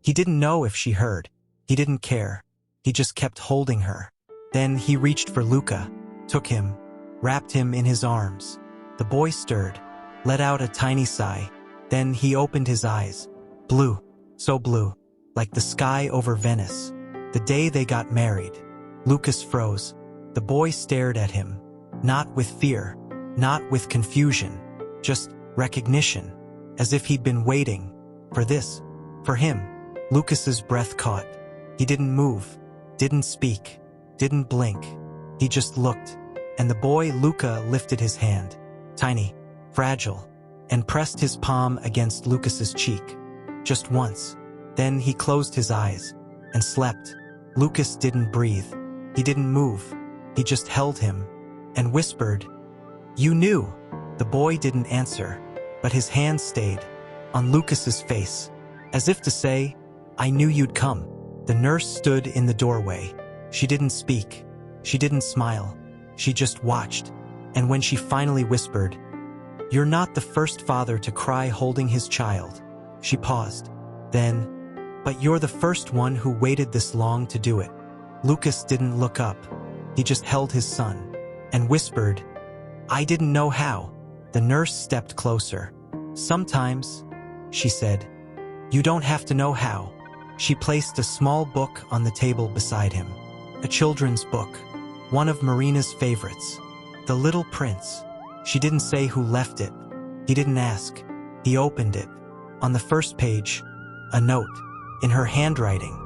He didn't know if she heard. He didn't care. He just kept holding her. Then he reached for Luca, took him, wrapped him in his arms. The boy stirred, let out a tiny sigh. Then he opened his eyes. Blue, so blue, like the sky over Venice. The day they got married. Lucas froze. The boy stared at him, not with fear, not with confusion, just recognition, as if he'd been waiting for this, for him. Lucas's breath caught. He didn't move, didn't speak, didn't blink. He just looked, and the boy Luca lifted his hand, tiny, fragile, and pressed his palm against Lucas's cheek, just once. Then he closed his eyes and slept. Lucas didn't breathe. He didn't move. He just held him and whispered, "You knew." The boy didn't answer, but his hand stayed on Lucas's face, as if to say, "I knew you'd come." The nurse stood in the doorway. She didn't speak. She didn't smile. She just watched. And when she finally whispered, "You're not the first father to cry holding his child," she paused. Then, "But you're the first one who waited this long to do it." Lucas didn't look up. He just held his son and whispered, "I didn't know how." The nurse stepped closer. "Sometimes," she said, "you don't have to know how." She placed a small book on the table beside him. A children's book, one of Marina's favorites, The Little Prince. She didn't say who left it. He didn't ask. He opened it. On the first page, a note, in her handwriting.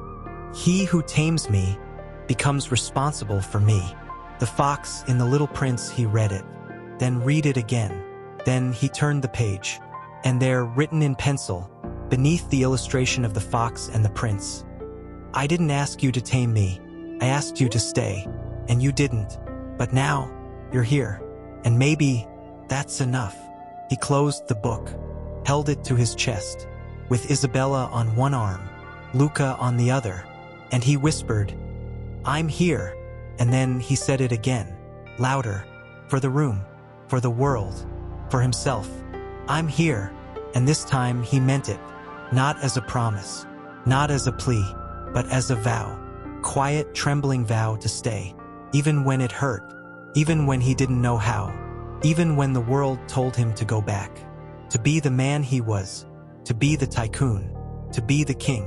"He who tames me becomes responsible for me." The fox in The Little Prince, he read it, then read it again. Then he turned the page, and there, written in pencil, beneath the illustration of the fox and the prince, "I didn't ask you to tame me. I asked you to stay, and you didn't. But now, you're here, and maybe that's enough." He closed the book, held it to his chest, with Isabella on one arm, Luca on the other, and he whispered, "I'm here." And then he said it again, louder, for the room, for the world, for himself. "I'm here." And this time he meant it, not as a promise, not as a plea, but as a vow. Quiet, trembling vow to stay, even when it hurt, even when he didn't know how, even when the world told him to go back, to be the man he was, to be the tycoon, to be the king.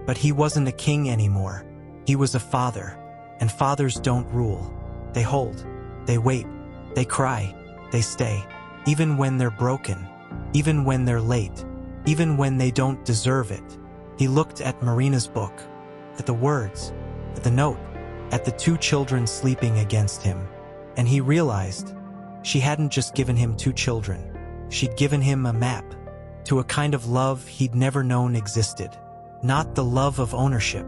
But he wasn't a king anymore. He was a father, and fathers don't rule. They hold, they wait, they cry, they stay, even when they're broken, even when they're late, even when they don't deserve it. He looked at Marina's book, at the words, at the note, at the two children sleeping against him, and he realized she hadn't just given him two children. She'd given him a map to a kind of love he'd never known existed. Not the love of ownership,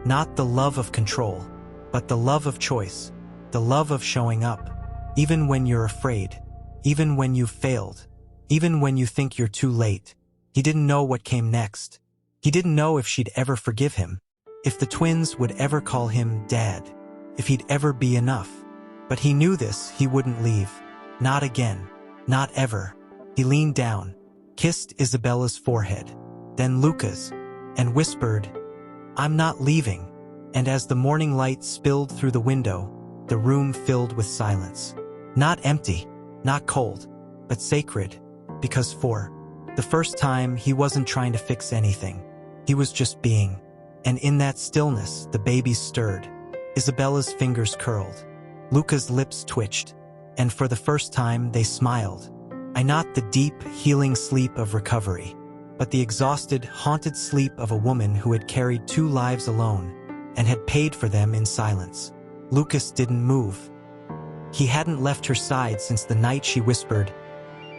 not the love of control, but the love of choice, the love of showing up, even when you're afraid, even when you've failed, even when you think you're too late. He didn't know what came next. He didn't know if she'd ever forgive him, if the twins would ever call him Dad, if he'd ever be enough. But he knew this, he wouldn't leave. Not again. Not ever. He leaned down, kissed Isabella's forehead, then Luca's, and whispered, "I'm not leaving." And as the morning light spilled through the window, the room filled with silence. Not empty, not cold, but sacred, because for the first time he wasn't trying to fix anything. He was just being. And in that stillness, the babies stirred. Isabella's fingers curled. Luca's lips twitched. And for the first time, they smiled. Not the deep, healing sleep of recovery, but the exhausted, haunted sleep of a woman who had carried two lives alone and had paid for them in silence. Lucas didn't move. He hadn't left her side since the night she whispered,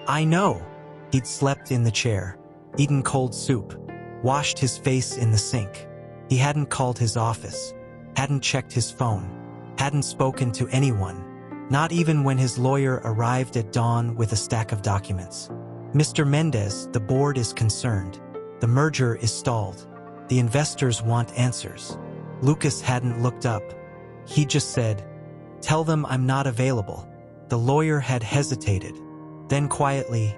"I know." He'd slept in the chair, eaten cold soup, washed his face in the sink. He hadn't called his office, hadn't checked his phone, hadn't spoken to anyone, not even when his lawyer arrived at dawn with a stack of documents. "Mr. Mendez, the board is concerned. The merger is stalled. The investors want answers." Lucas hadn't looked up. He just said, "Tell them I'm not available." The lawyer had hesitated. Then quietly,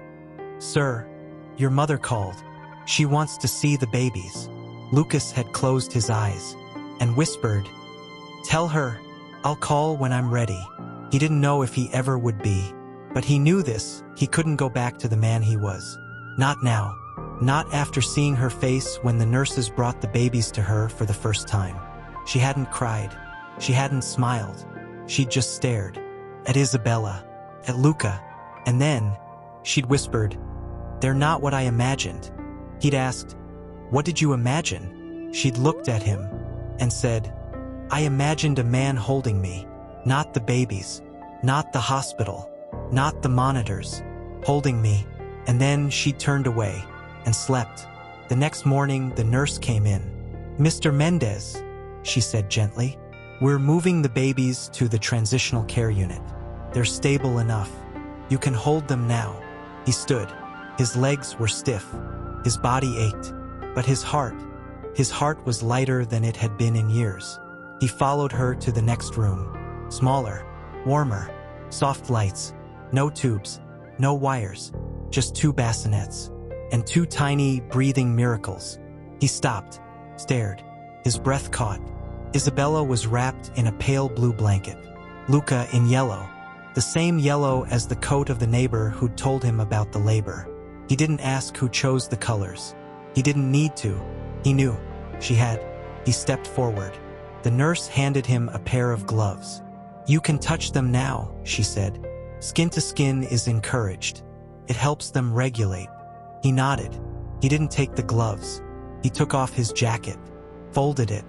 "Sir, your mother called. She wants to see the babies." Lucas had closed his eyes and whispered, "Tell her I'll call when I'm ready. He didn't know if he ever would be. But he knew this, he couldn't go back to the man he was. Not now. Not after seeing her face when the nurses brought the babies to her for the first time. She hadn't cried. She hadn't smiled. She'd just stared. At Isabella. At Luca. And then, she'd whispered, "They're not what I imagined." He'd asked, "What did you imagine?" She'd looked at him and said, "I imagined a man holding me. Not the babies. Not the hospital. Not the monitors. Holding me." And then she turned away and slept. The next morning, the nurse came in. "Mr. Mendez," she said gently, "we're moving the babies to the transitional care unit. They're stable enough. You can hold them now." He stood. His legs were stiff. His body ached. But his heart was lighter than it had been in years. He followed her to the next room. Smaller, warmer, soft lights, no tubes, no wires, just 2 bassinets, and 2 tiny, breathing miracles. He stopped, stared, his breath caught. Isabella was wrapped in a pale blue blanket. Luca in yellow, the same yellow as the coat of the neighbor who'd told him about the labor. He didn't ask who chose the colors. He didn't need to. He knew. She had. He stepped forward. The nurse handed him a pair of gloves. "You can touch them now," she said. "Skin to skin is encouraged. It helps them regulate." He nodded. He didn't take the gloves. He took off his jacket, folded it,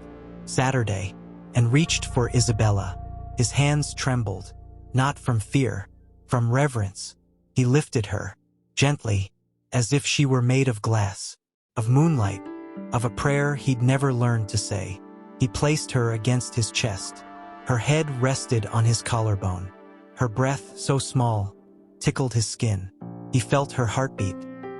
Saturday, and reached for Isabella. His hands trembled, not from fear, from reverence. He lifted her, gently, as if she were made of glass, of moonlight, of a prayer he'd never learned to say. He placed her against his chest. Her head rested on his collarbone. Her breath, so small, tickled his skin. He felt her heartbeat,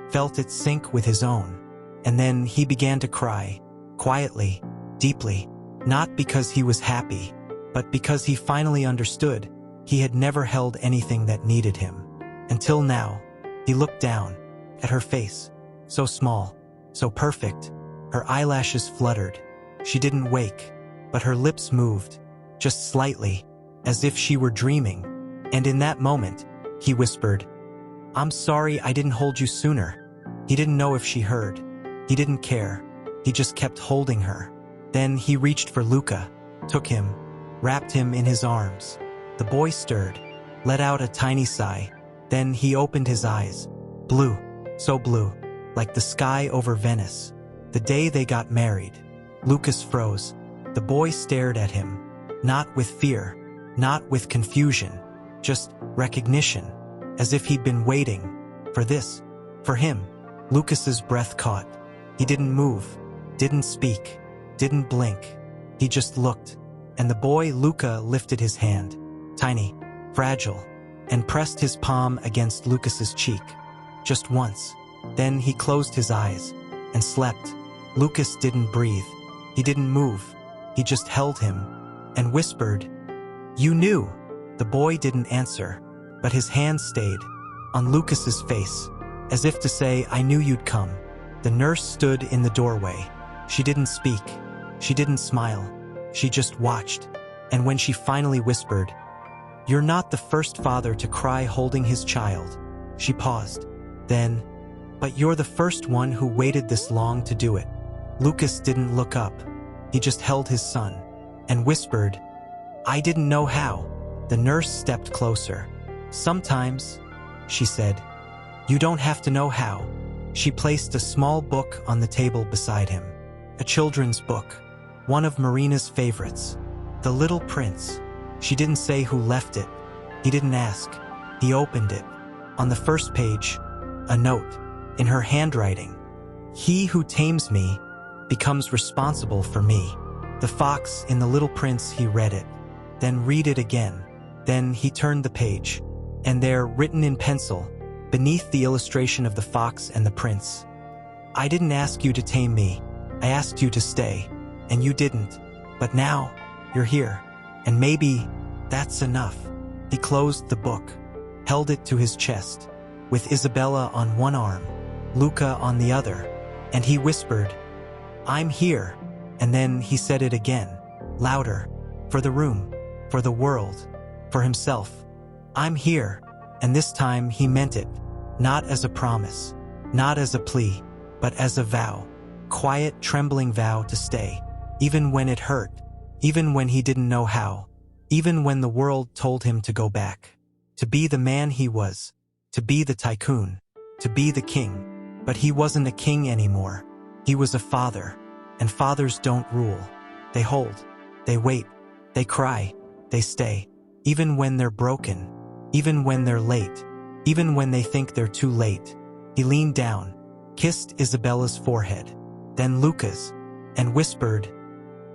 felt it sync with his own. And then he began to cry, quietly, deeply, not because he was happy, but because he finally understood he had never held anything that needed him. Until now, he looked down at her face, so small, so perfect. Her eyelashes fluttered. She didn't wake, but her lips moved, just slightly, as if she were dreaming. And in that moment, he whispered, "I'm sorry I didn't hold you sooner." He didn't know if she heard. He didn't care. He just kept holding her. Then he reached for Luca, took him, wrapped him in his arms. The boy stirred, let out a tiny sigh. Then he opened his eyes. Blue, so blue, like the sky over Venice. The day they got married. Lucas froze. The boy stared at him, not with fear, not with confusion, just recognition, as if he'd been waiting for this, for him. Lucas's breath caught. He didn't move, didn't speak, didn't blink. He just looked, and the boy Luca lifted his hand, tiny, fragile, and pressed his palm against Lucas's cheek, just once. Then he closed his eyes and slept. Lucas didn't breathe. He didn't move. He just held him and whispered, "You knew." The boy didn't answer, but his hand stayed on Lucas's face, as if to say, "I knew you'd come." The nurse stood in the doorway. She didn't speak. She didn't smile. She just watched. And when she finally whispered, "You're not the first father to cry holding his child," she paused. Then, "But you're the first one who waited this long to do it." Lucas didn't look up. He just held his son and whispered, "I didn't know how." The nurse stepped closer. "Sometimes," she said, "you don't have to know how." She placed a small book on the table beside him. A children's book, one of Marina's favorites, The Little Prince. She didn't say who left it. He didn't ask. He opened it. On the first page, a note, in her handwriting. "He who tames me becomes responsible for me." The fox in The Little Prince, he read it, then read it again. Then he turned the page, and there, written in pencil, beneath the illustration of the fox and the prince, "I didn't ask you to tame me. I asked you to stay, and you didn't. But now, you're here, and maybe that's enough." He closed the book, held it to his chest, with Isabella on one arm, Luca on the other, and he whispered, "I'm here." And then he said it again, louder, for the room For the world. For himself. I'm here. And this time he meant it. Not as a promise. Not as a plea. But as a vow. Quiet, trembling vow to stay. Even when it hurt. Even when he didn't know how. Even when the world told him to go back. To be the man he was. To be the tycoon. To be the king. But he wasn't a king anymore. He was a father. And fathers don't rule. They hold. They wait. They cry. They stay. Even when they're broken. Even when they're late. Even when they think they're too late. He leaned down, kissed Isabella's forehead, then Luca's, and whispered,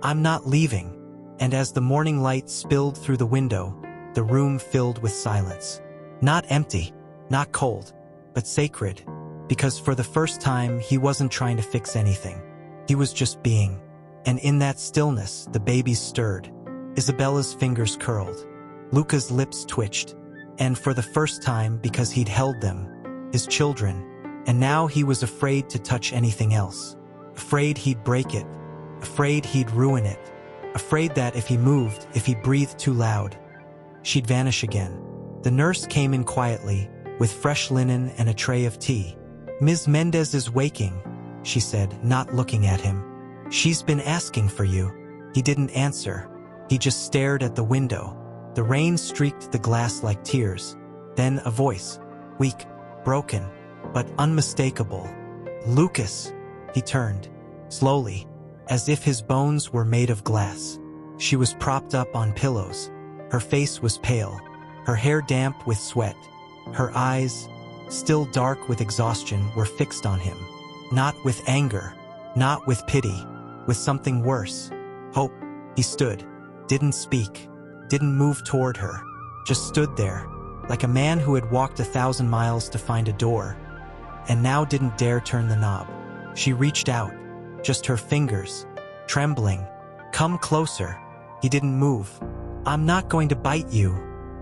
"I'm not leaving." And as the morning light spilled through the window, the room filled with silence. Not empty, not cold, but sacred, because for the first time he wasn't trying to fix anything. He was just being. And in that stillness, the babies stirred. Isabella's fingers curled. Luca's lips twitched. And for the first time, because he'd held them, his children, and now he was afraid to touch anything else. Afraid he'd break it. Afraid he'd ruin it. Afraid that if he moved, if he breathed too loud, she'd vanish again. The nurse came in quietly, with fresh linen and a tray of tea. "Ms. Mendez is waking," she said, not looking at him. "She's been asking for you." He didn't answer. He just stared at the window. The rain streaked the glass like tears. Then a voice, weak, broken, but unmistakable. "Lucas!" He turned, slowly, as if his bones were made of glass. She was propped up on pillows. Her face was pale, her hair damp with sweat. Her eyes, still dark with exhaustion, were fixed on him. Not with anger, not with pity, with something worse. Hope. He stood, didn't speak, didn't move toward her, just stood there, like a man who had walked 1,000 miles to find a door, and now didn't dare turn the knob. She reached out, just her fingers, trembling. "Come closer." He didn't move. "I'm not going to bite you,"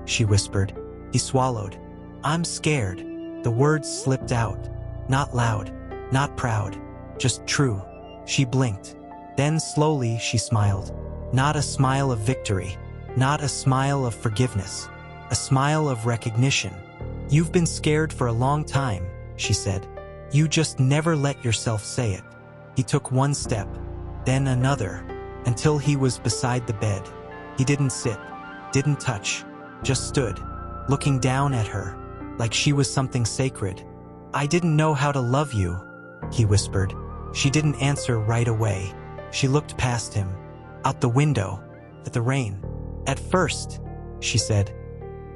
she whispered. He swallowed. "I'm scared." The words slipped out, not loud, not proud, just true. She blinked. Then slowly she smiled. Not a smile of victory, not a smile of forgiveness, a smile of recognition. "You've been scared for a long time," she said. "You just never let yourself say it." He took one step, then another, until he was beside the bed. He didn't sit, didn't touch, just stood, looking down at her, like she was something sacred. "I didn't know how to love you," he whispered. She didn't answer right away. She looked past him, out the window, at the rain. "At first," she said,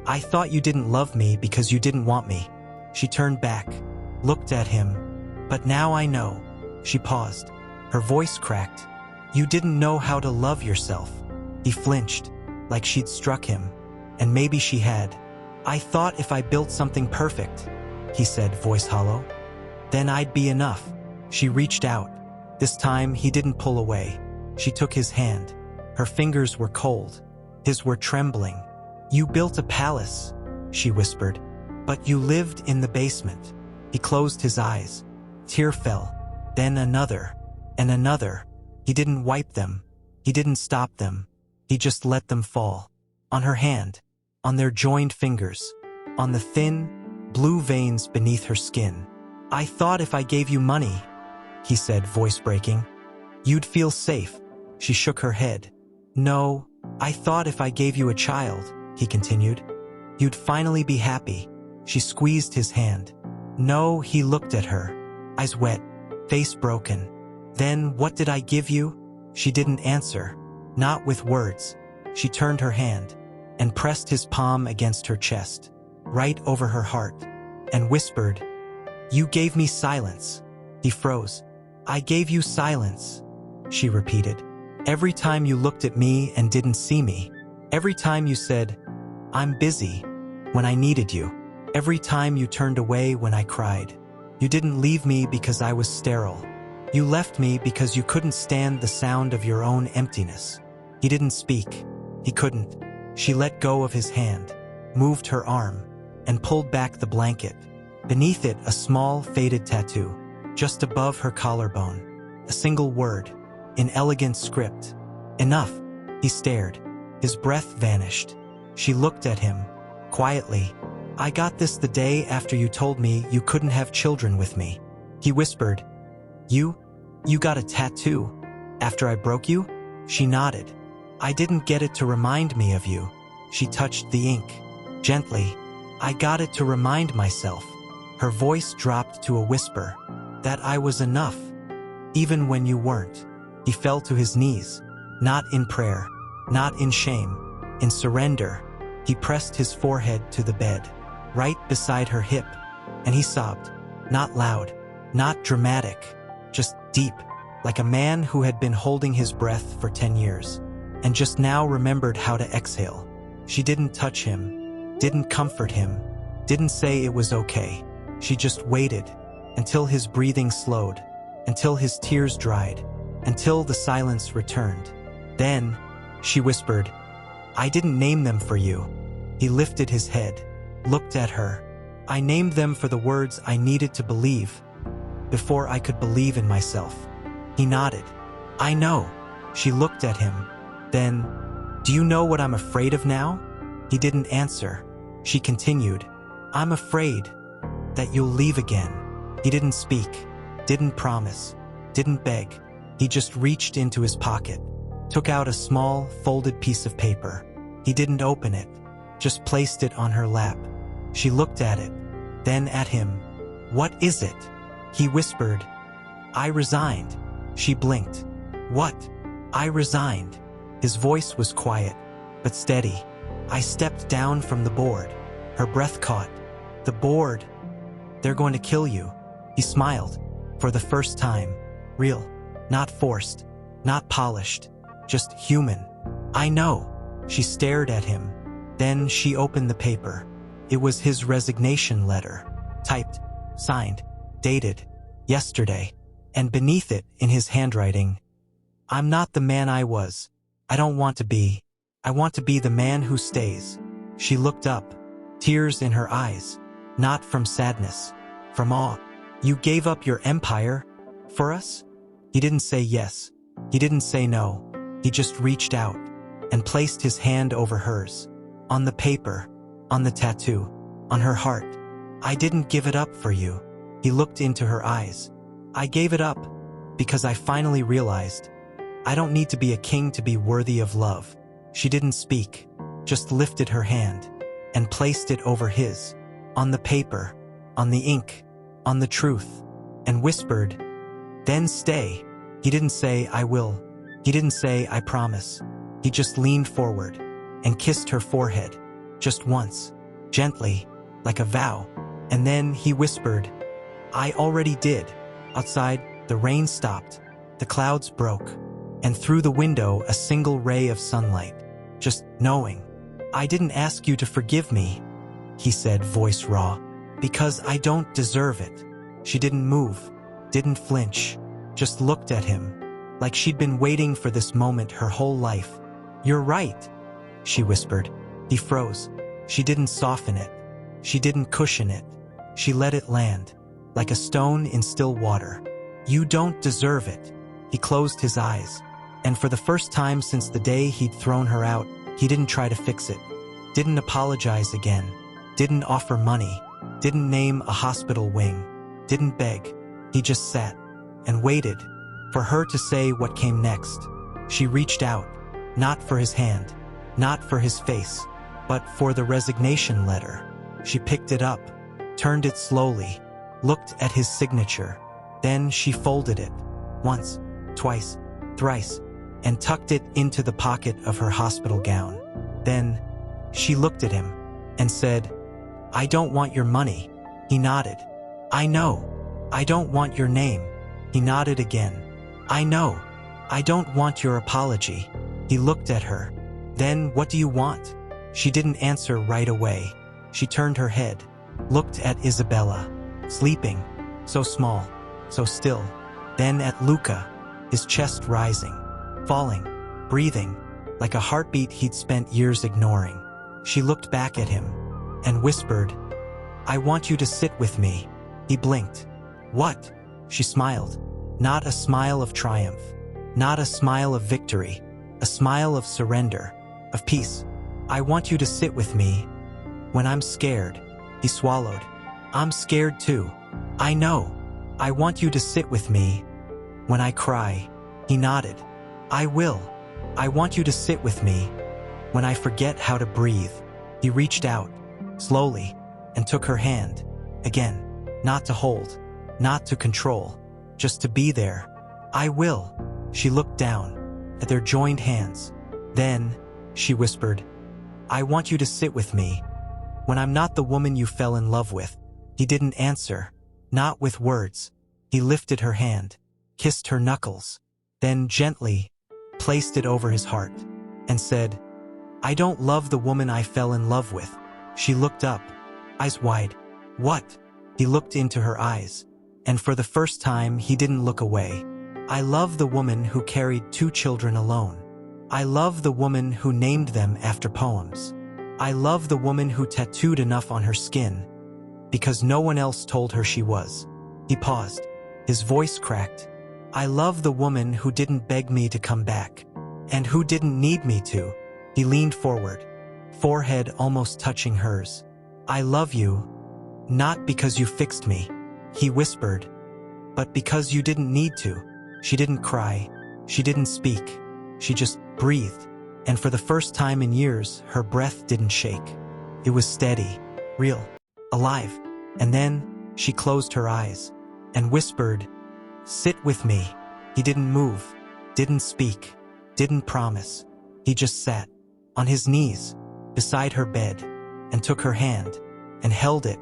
"I thought you didn't love me because you didn't want me." She turned back, looked at him. "But now I know." She paused. Her voice cracked. "You didn't know how to love yourself." He flinched, like she'd struck him. And maybe she had. "I thought if I built something perfect," he said, voice hollow, "then I'd be enough." She reached out. This time he didn't pull away. She took his hand. Her fingers were cold. His were trembling. "You built a palace," she whispered, "but you lived in the basement." He closed his eyes. Tear fell. Then another, and another. He didn't wipe them. He didn't stop them. He just let them fall. On her hand, on their joined fingers, on the thin, blue veins beneath her skin. "I thought if I gave you money," he said, voice breaking, "you'd feel safe." She shook her head. "No, I thought if I gave you a child," he continued, "you'd finally be happy." She squeezed his hand. "No," he looked at her, eyes wet, face broken. "Then what did I give you?" She didn't answer, not with words. She turned her hand and pressed his palm against her chest, right over her heart, and whispered, "You gave me silence." He froze. "I gave you silence," she repeated. "Every time you looked at me and didn't see me. Every time you said, 'I'm busy,' when I needed you. Every time you turned away when I cried. You didn't leave me because I was sterile. You left me because you couldn't stand the sound of your own emptiness." He didn't speak. He couldn't. She let go of his hand, moved her arm, and pulled back the blanket. Beneath it, a small, faded tattoo, just above her collarbone. A single word, in elegant script. "Enough." He stared. His breath vanished. She looked at him, quietly. "I got this the day after you told me you couldn't have children with me." He whispered, You got a tattoo after I broke you?" She nodded. "I didn't get it to remind me of you." She touched the ink, gently. "I got it to remind myself." Her voice dropped to a whisper, "that I was enough, even when you weren't." He fell to his knees, not in prayer, not in shame, in surrender. He pressed his forehead to the bed, right beside her hip, and he sobbed, not loud, not dramatic, just deep, like a man who had been holding his breath for 10 years, and just now remembered how to exhale. She didn't touch him, didn't comfort him, didn't say it was okay. She just waited until his breathing slowed, until his tears dried, until the silence returned. Then, she whispered, "I didn't name them for you." He lifted his head, looked at her. "I named them for the words I needed to believe before I could believe in myself." He nodded. "I know." She looked at him. Then, "Do you know what I'm afraid of now?" He didn't answer. She continued, "I'm afraid that you'll leave again." He didn't speak, didn't promise, didn't beg. He just reached into his pocket, took out a small, folded piece of paper. He didn't open it, just placed it on her lap. She looked at it, then at him. "What is it?" He whispered, "I resigned." She blinked. "What?" "I resigned." His voice was quiet, but steady. "I stepped down from the board." Her breath caught. "The board? They're going to kill you." He smiled, for the first time. Real, not forced, not polished, just human. "I know." She stared at him. Then she opened the paper. It was his resignation letter, typed, signed, dated, yesterday, and beneath it, in his handwriting, "I'm not the man I was. I don't want to be. I want to be the man who stays." She looked up, tears in her eyes, not from sadness, from awe. "You gave up your empire for us?" He didn't say yes. He didn't say no. He just reached out and placed his hand over hers, on the paper, on the tattoo, on her heart. "I didn't give it up for you." He looked into her eyes. "I gave it up because I finally realized I don't need to be a king to be worthy of love." She didn't speak, just lifted her hand and placed it over his, on the paper, on the ink, on the truth, and whispered, "Then stay." He didn't say, "I will." He didn't say, "I promise." He just leaned forward and kissed her forehead, just once, gently, like a vow. And then he whispered, "I already did." Outside, the rain stopped, the clouds broke, and through the window a single ray of sunlight, just knowing. "I didn't ask you to forgive me," he said, voice raw, "because I don't deserve it." She didn't move, didn't flinch, just looked at him, like she'd been waiting for this moment her whole life. "You're right," she whispered. He froze. She didn't soften it. She didn't cushion it. She let it land, like a stone in still water. "You don't deserve it." He closed his eyes, and for the first time since the day he'd thrown her out, he didn't try to fix it, didn't apologize again, didn't offer money, didn't name a hospital wing, didn't beg. He just sat and waited for her to say what came next. She reached out, not for his hand, not for his face, but for the resignation letter. She picked it up, turned it slowly, looked at his signature. Then she folded it, once, twice, thrice, and tucked it into the pocket of her hospital gown. Then, she looked at him and said, "I don't want your money." He nodded. "I know. I don't want your name." He nodded again. "I know. I don't want your apology." He looked at her. "Then what do you want?" She didn't answer right away. She turned her head, looked at Isabella, sleeping, so small, so still. Then at Luca, his chest rising, falling, breathing, like a heartbeat he'd spent years ignoring. She looked back at him and whispered, "I want you to sit with me." He blinked. "What?" She smiled. Not a smile of triumph, not a smile of victory, a smile of surrender, of peace. I want you to sit with me when I'm scared. He swallowed. I'm scared too. I know. I want you to sit with me when I cry. He nodded. I will. I want you to sit with me when I forget how to breathe. He reached out, slowly, and took her hand. Again, not to hold, not to control, just to be there. I will. She looked down at their joined hands. Then, she whispered, I want you to sit with me when I'm not the woman you fell in love with. He didn't answer, not with words. He lifted her hand, kissed her knuckles, then gently placed it over his heart, and said, I don't love the woman I fell in love with. She looked up, eyes wide. What? He looked into her eyes, and for the first time he didn't look away. I love the woman who carried 2 children alone. I love the woman who named them after poems. I love the woman who tattooed enough on her skin because no one else told her she was. He paused. His voice cracked. I love the woman who didn't beg me to come back and who didn't need me to. He leaned forward, forehead almost touching hers. I love you, not because you fixed me, he whispered, but because you didn't need to. She didn't cry. She didn't speak. She just breathed, and for the first time in years, her breath didn't shake. It was steady, real, alive. And then she closed her eyes and whispered, sit with me. He didn't move, didn't speak, didn't promise. He just sat on his knees beside her bed and took her hand and held it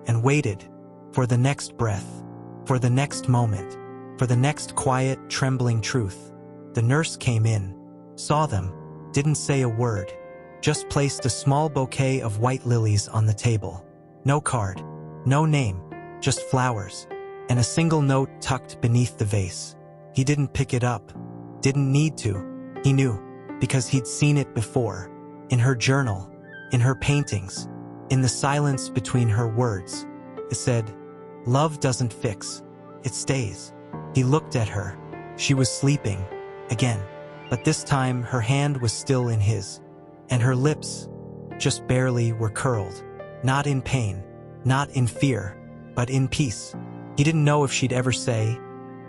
and waited for the next breath, for the next moment, for the next quiet, trembling truth. The nurse came in, saw them, didn't say a word, just placed a small bouquet of white lilies on the table. No card, no name, just flowers, and a single note tucked beneath the vase. He didn't pick it up, didn't need to. He knew, because he'd seen it before, in her journal, in her paintings, in the silence between her words. It said, love doesn't fix, it stays. He looked at her. She was sleeping, again, but this time her hand was still in his, and her lips, just barely, were curled, not in pain, not in fear, but in peace. He didn't know if she'd ever say,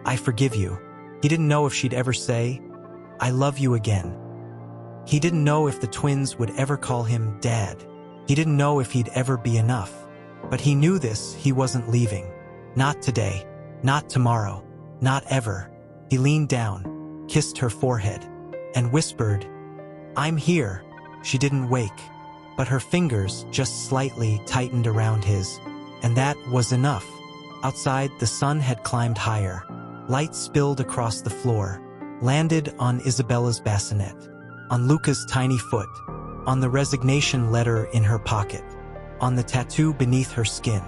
I forgive you. He didn't know if she'd ever say, I love you again. He didn't know if the twins would ever call him Dad. He didn't know if he'd ever be enough. But he knew this: he wasn't leaving. Not today, not tomorrow, not ever. He leaned down, kissed her forehead, and whispered, I'm here. She didn't wake, but her fingers just slightly tightened around his, and that was enough. Outside, the sun had climbed higher. Light spilled across the floor, landed on Isabella's bassinet, on Luca's tiny foot, on the resignation letter in her pocket, on the tattoo beneath her skin,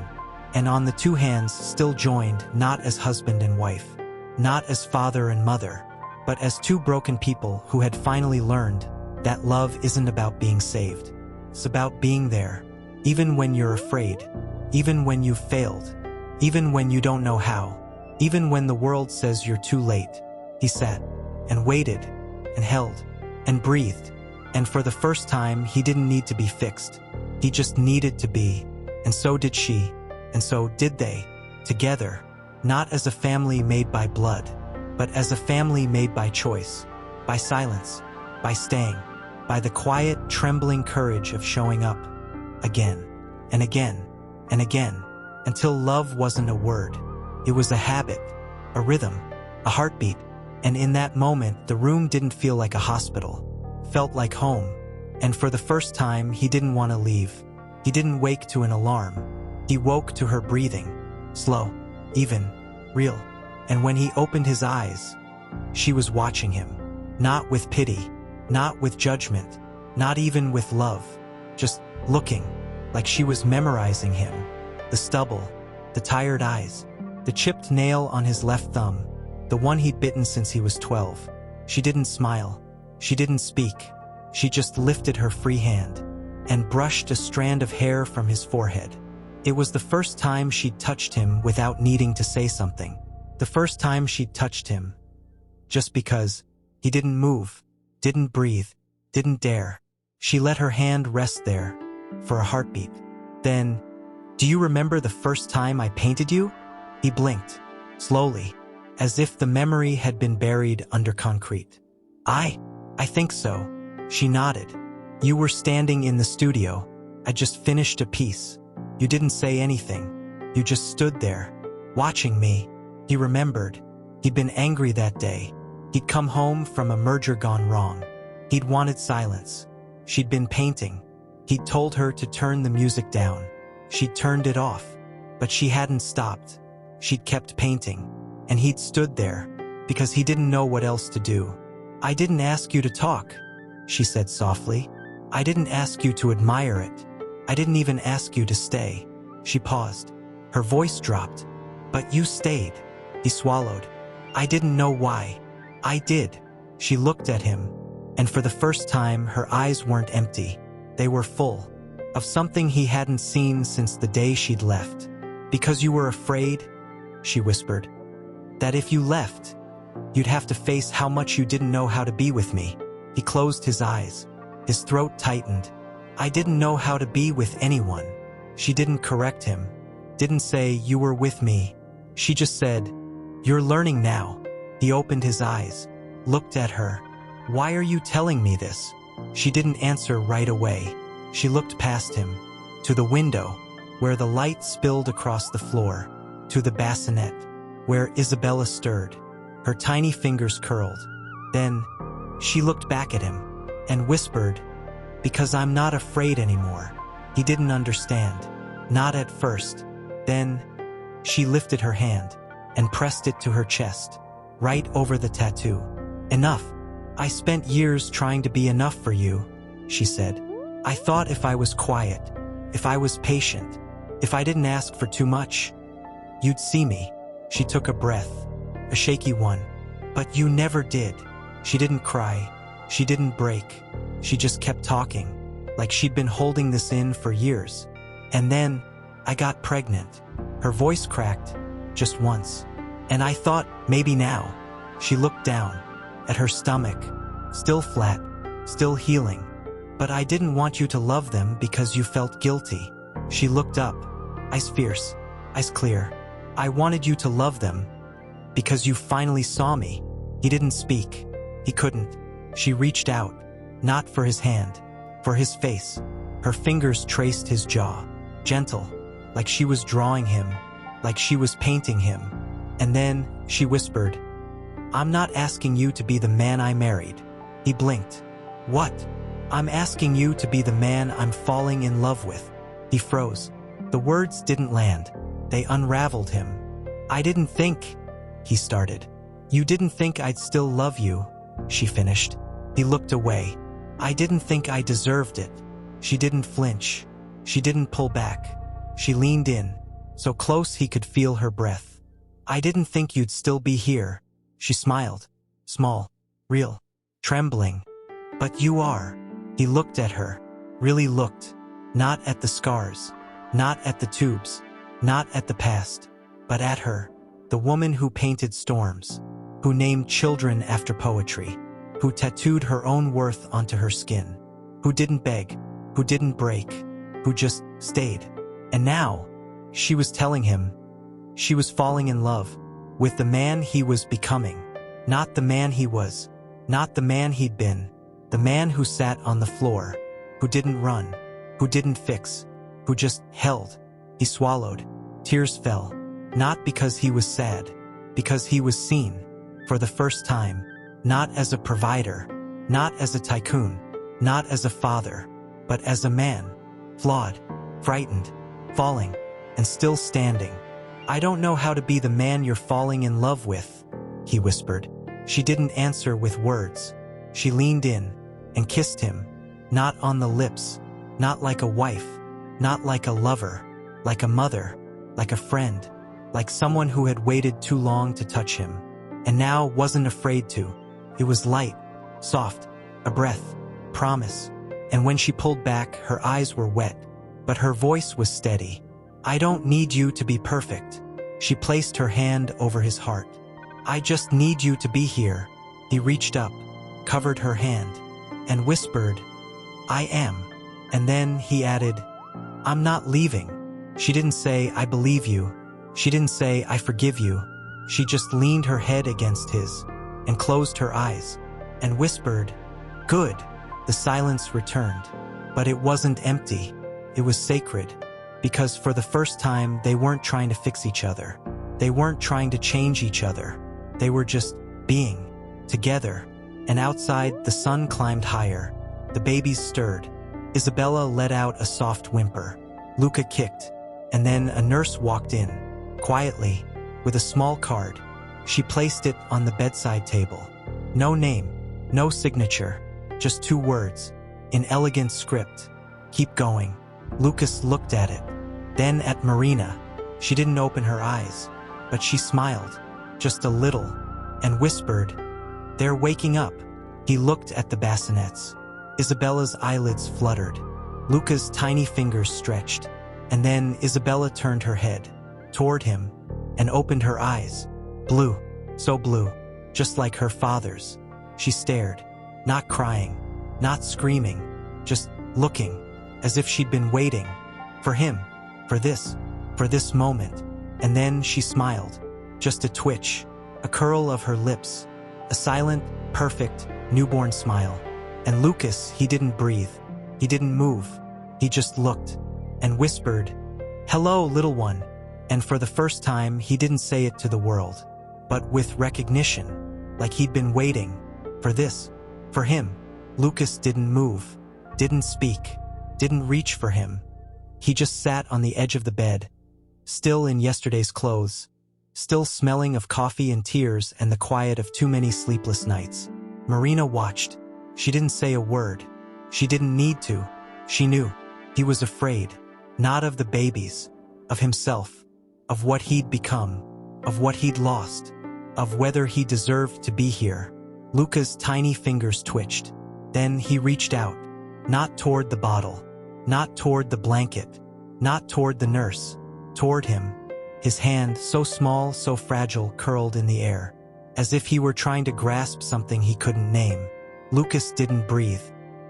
and on the 2 hands still joined, not as husband and wife, not as father and mother, but as 2 broken people who had finally learned that love isn't about being saved. It's about being there, even when you're afraid, even when you've failed, even when you don't know how, even when the world says you're too late. He sat and waited and held and breathed, and for the first time he didn't need to be fixed. He just needed to be, and so did she, and so did they, together, not as a family made by blood, but as a family made by choice, by silence, by staying, by the quiet, trembling courage of showing up, again, and again, and again, until love wasn't a word. It was a habit, a rhythm, a heartbeat, and in that moment the room didn't feel like a hospital, felt like home, and for the first time he didn't want to leave. He didn't wake to an alarm. He woke to her breathing, slow, even, real, and when he opened his eyes, she was watching him, not with pity, not with judgment, not even with love, just looking, like she was memorizing him. The stubble, the tired eyes, the chipped nail on his left thumb, the one he'd bitten since he was 12. She didn't smile. She didn't speak. She just lifted her free hand and brushed a strand of hair from his forehead. It was the first time she'd touched him without needing to say something. The first time she'd touched him just because. He didn't move, didn't breathe, didn't dare. She let her hand rest there for a heartbeat. Then, "Do you remember the first time I painted you?" He blinked, slowly, as if the memory had been buried under concrete. I think so." She nodded. "You were standing in the studio. I just finished a piece. You didn't say anything. You just stood there, watching me." He remembered. He'd been angry that day. He'd come home from a merger gone wrong. He'd wanted silence. She'd been painting. He'd told her to turn the music down. She'd turned it off, but she hadn't stopped. She'd kept painting, and he'd stood there because he didn't know what else to do. "I didn't ask you to talk," she said softly. "I didn't ask you to admire it. I didn't even ask you to stay." She paused. Her voice dropped. "But you stayed." He swallowed. "I didn't know why." "I did." She looked at him, and for the first time her eyes weren't empty. They were full of something he hadn't seen since the day she'd left. "Because you were afraid," she whispered, "that if you left, you'd have to face how much you didn't know how to be with me." He closed his eyes. His throat tightened. "I didn't know how to be with anyone." She didn't correct him, didn't say, "You were with me." She just said, "You're learning now." He opened his eyes, looked at her. "Why are you telling me this?" She didn't answer right away. She looked past him, to the window, where the light spilled across the floor, to the bassinet, where Isabella stirred, her tiny fingers curled. Then, she looked back at him, and whispered, "Because I'm not afraid anymore." He didn't understand. Not at first. Then, she lifted her hand, and pressed it to her chest, right over the tattoo. "Enough. I spent years trying to be enough for you," she said. "I thought if I was quiet, if I was patient, if I didn't ask for too much, you'd see me." She took a breath, a shaky one. "But you never did." She didn't cry. She didn't break. She just kept talking, like she'd been holding this in for years. "And then, I got pregnant." Her voice cracked, just once. "And I thought, maybe now." She looked down, at her stomach, still flat, still healing. "But I didn't want you to love them because you felt guilty." She looked up, eyes fierce, eyes clear. "I wanted you to love them because you finally saw me." He didn't speak. He couldn't. She reached out, not for his hand, for his face. Her fingers traced his jaw, gentle, like she was drawing him, like she was painting him. And then, she whispered, "I'm not asking you to be the man I married." He blinked. "What?" "I'm asking you to be the man I'm falling in love with." He froze. The words didn't land. They unraveled him. "I didn't think," he started. "You didn't think I'd still love you," she finished. He looked away. "I didn't think I deserved it." She didn't flinch. She didn't pull back. She leaned in, so close he could feel her breath. "I didn't think you'd still be here." She smiled, small, real, trembling. "But you are." He looked at her, really looked, not at the scars, not at the tubes, not at the past, but at her, the woman who painted storms, who named children after poetry, who tattooed her own worth onto her skin, who didn't beg, who didn't break, who just stayed. And now, she was telling him, she was falling in love with the man he was becoming, not the man he was, not the man he'd been, the man who sat on the floor, who didn't run, who didn't fix, who just held. He swallowed. Tears fell, not because he was sad, because he was seen, for the first time, not as a provider, not as a tycoon, not as a father, but as a man, flawed, frightened, falling, and still standing. "I don't know how to be the man you're falling in love with," he whispered. She didn't answer with words. She leaned in and kissed him, not on the lips, not like a wife, not like a lover, like a mother, like a friend, like someone who had waited too long to touch him, and now wasn't afraid to. It was light, soft, a breath, promise. And when she pulled back, her eyes were wet, but her voice was steady. "I don't need you to be perfect." She placed her hand over his heart. "I just need you to be here." He reached up, covered her hand, and whispered, I am. And then he added, I'm not leaving. She didn't say, I believe you. She didn't say, I forgive you. She just leaned her head against his and closed her eyes and whispered, good. The silence returned. But it wasn't empty. It was sacred. Because for the first time, they weren't trying to fix each other. They weren't trying to change each other. They were just being together. And outside, the sun climbed higher. The babies stirred. Isabella let out a soft whimper. Luca kicked. And then a nurse walked in, quietly, with a small card. She placed it on the bedside table. No name, no signature, just 2 words, in elegant script. Keep going. Lucas looked at it, then at Marina. She didn't open her eyes, but she smiled, just a little, and whispered, they're waking up. He looked at the bassinets. Isabella's eyelids fluttered. Luca's tiny fingers stretched, and then Isabella turned her head toward him and opened her eyes. Blue, so blue, just like her father's. She stared, not crying, not screaming, just looking, as if she'd been waiting for him, for this moment. And then she smiled, just a twitch, a curl of her lips, a silent, perfect, newborn smile. And Lucas, he didn't breathe, he didn't move, he just looked and whispered, hello, little one. And for the first time, he didn't say it to the world, but with recognition, like he'd been waiting for this, for him. Lucas didn't move, didn't speak, didn't reach for him. He just sat on the edge of the bed, still in yesterday's clothes, still smelling of coffee and tears and the quiet of too many sleepless nights. Marina watched. She didn't say a word. She didn't need to. She knew. He was afraid, not of the babies, of himself, of what he'd become, of what he'd lost, of whether he deserved to be here. Luca's tiny fingers twitched. Then he reached out, not toward the bottle, not toward the blanket, not toward the nurse, toward him. His hand, so small, so fragile, curled in the air, as if he were trying to grasp something he couldn't name. Lucas didn't breathe.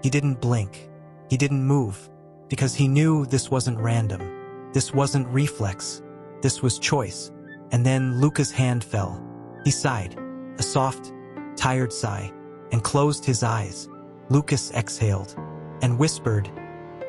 He didn't blink. He didn't move, because he knew this wasn't random. This wasn't reflex. This was choice. And then Luca's hand fell. He sighed, a soft, tired sigh, and closed his eyes. Lucas exhaled and whispered,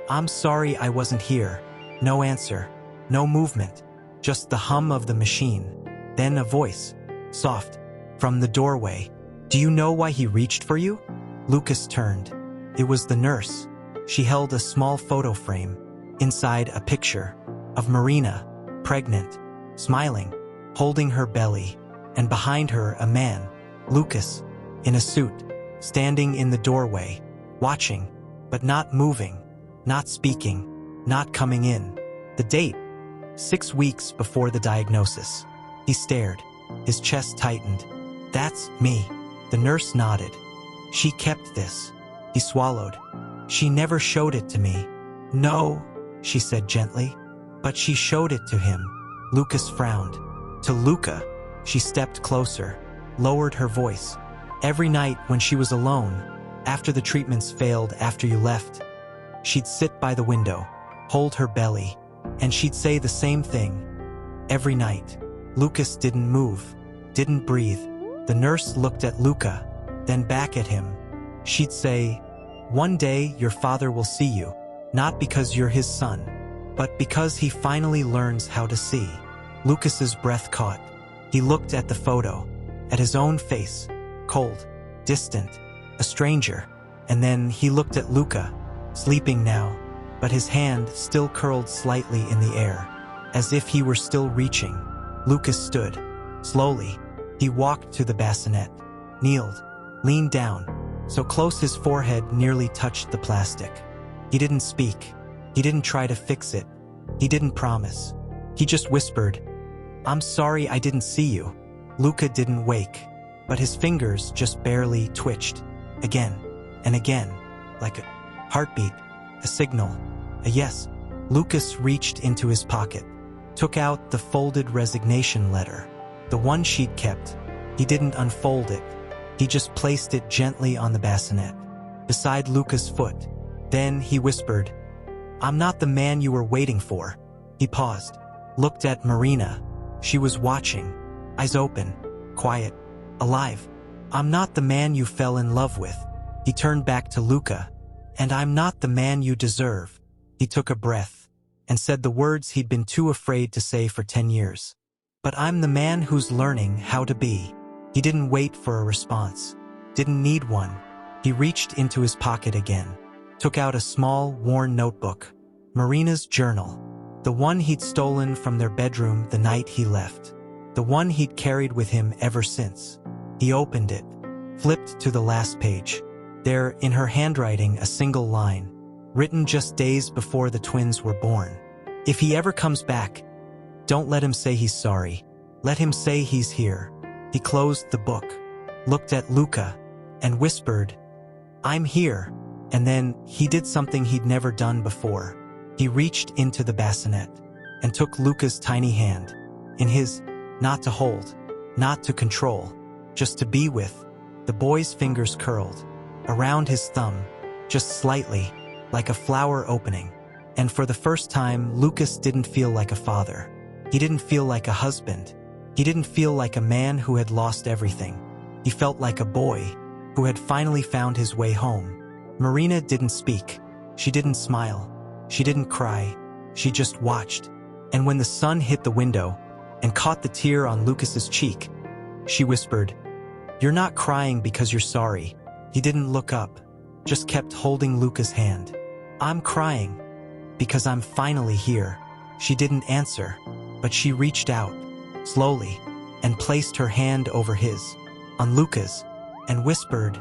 I'm sorry I wasn't here. No answer, no movement, just the hum of the machine. Then a voice, soft, from the doorway. Do you know why he reached for you? Lucas turned. It was the nurse. She held a small photo frame. Inside, a picture of Marina, pregnant, smiling, holding her belly, and behind her a man, Lucas, in a suit, standing in the doorway, watching, but not moving, not speaking, not coming in. The date, 6 weeks before the diagnosis. He stared, his chest tightened. That's me. The nurse nodded. She kept this. He swallowed. She never showed it to me. No, she said gently, but she showed it to him. Lucas frowned. To Luca, she stepped closer, lowered her voice. Every night when she was alone, after the treatments failed after you left, she'd sit by the window, hold her belly, and she'd say the same thing. Every night. Lucas didn't move, didn't breathe. The nurse looked at Luca, then back at him. She'd say, one day your father will see you, not because you're his son, but because he finally learns how to see. Lucas's breath caught. He looked at the photo, at his own face, cold, distant, a stranger, and then he looked at Luca, sleeping now, but his hand still curled slightly in the air, as if he were still reaching. Lucas stood. Slowly, he walked to the bassinet, kneeled, leaned down, so close his forehead nearly touched the plastic. He didn't speak. He didn't try to fix it. He didn't promise. He just whispered, I'm sorry I didn't see you. Luca didn't wake, but his fingers just barely twitched, again and again, like a heartbeat, a signal, a yes. Lucas reached into his pocket, took out the folded resignation letter, the one she'd kept. He didn't unfold it. He just placed it gently on the bassinet, beside Luca's foot. Then he whispered, "I'm not the man you were waiting for." He paused, looked at Marina. She was watching, eyes open, quiet, alive. "I'm not the man you fell in love with." He turned back to Luca. "And I'm not the man you deserve." He took a breath and said the words he'd been too afraid to say for 10 years. "But I'm the man who's learning how to be." He didn't wait for a response, didn't need one. He reached into his pocket again, took out a small, worn notebook, Marina's journal, the one he'd stolen from their bedroom the night he left, the one he'd carried with him ever since. He opened it, flipped to the last page. There, in her handwriting, a single line, written just days before the twins were born. "If he ever comes back, don't let him say he's sorry. Let him say he's here." He closed the book, looked at Luca, and whispered, "I'm here." And then he did something he'd never done before. He reached into the bassinet and took Luca's tiny hand in his, not to hold, not to control, just to be with. The boy's fingers curled around his thumb, just slightly, like a flower opening. And for the first time, Lucas didn't feel like a father. He didn't feel like a husband. He didn't feel like a man who had lost everything. He felt like a boy who had finally found his way home. Marina didn't speak. She didn't smile. She didn't cry. She just watched. And when the sun hit the window and caught the tear on Lucas's cheek, she whispered, "You're not crying because you're sorry." He didn't look up, just kept holding Luca's hand. "I'm crying because I'm finally here." She didn't answer, but she reached out, slowly, and placed her hand over his, on Luca's, and whispered,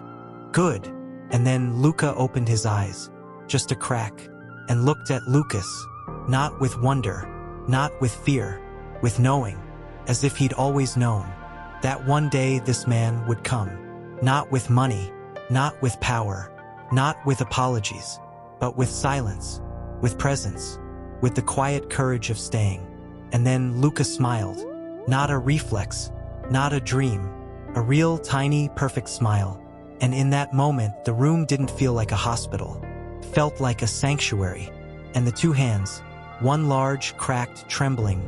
"Good." And then Luca opened his eyes, just a crack, and looked at Lucas, not with wonder, not with fear, with knowing, as if he'd always known, that one day this man would come, not with money, not with power, not with apologies, but with silence, with presence, with the quiet courage of staying. And then Luca smiled, not a reflex, not a dream, a real tiny perfect smile. And in that moment, the room didn't feel like a hospital. It felt like a sanctuary. And the two hands, one large, cracked, trembling,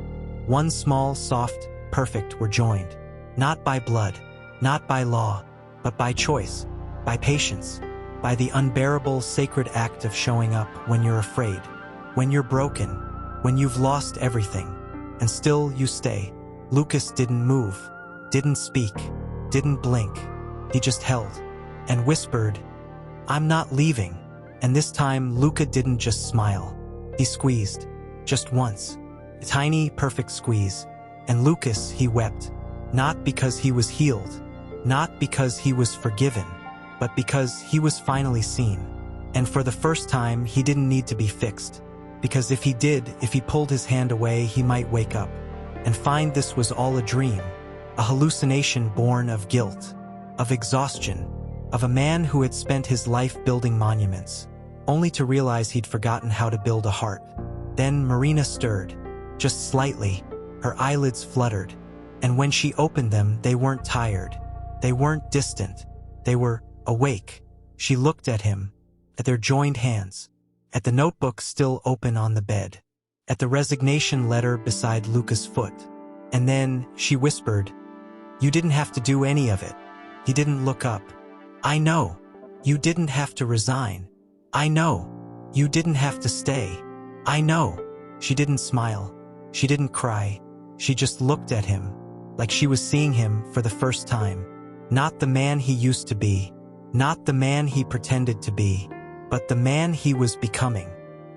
one small, soft, perfect, were joined. Not by blood, not by law, but by choice, by patience, by the unbearable, sacred act of showing up when you're afraid, when you're broken, when you've lost everything, and still you stay. Lucas didn't move, didn't speak, didn't blink. He just held and whispered, "I'm not leaving." And this time, Luca didn't just smile. He squeezed, just once, a tiny, perfect squeeze. And Lucas, he wept, not because he was healed, not because he was forgiven, but because he was finally seen. And for the first time, he didn't need to be fixed. Because if he did, if he pulled his hand away, he might wake up and find this was all a dream, a hallucination born of guilt, of exhaustion, of a man who had spent his life building monuments, only to realize he'd forgotten how to build a heart. Then Marina stirred, just slightly. Her eyelids fluttered, and when she opened them, they weren't tired. They weren't distant. They were awake. She looked at him, at their joined hands, at the notebook still open on the bed, at the resignation letter beside Luca's foot. And then she whispered, "You didn't have to do any of it." He didn't look up. "I know. You didn't have to resign. I know. You didn't have to stay. I know." She didn't smile. She didn't cry. She just looked at him, like she was seeing him for the first time. Not the man he used to be, not the man he pretended to be, but the man he was becoming.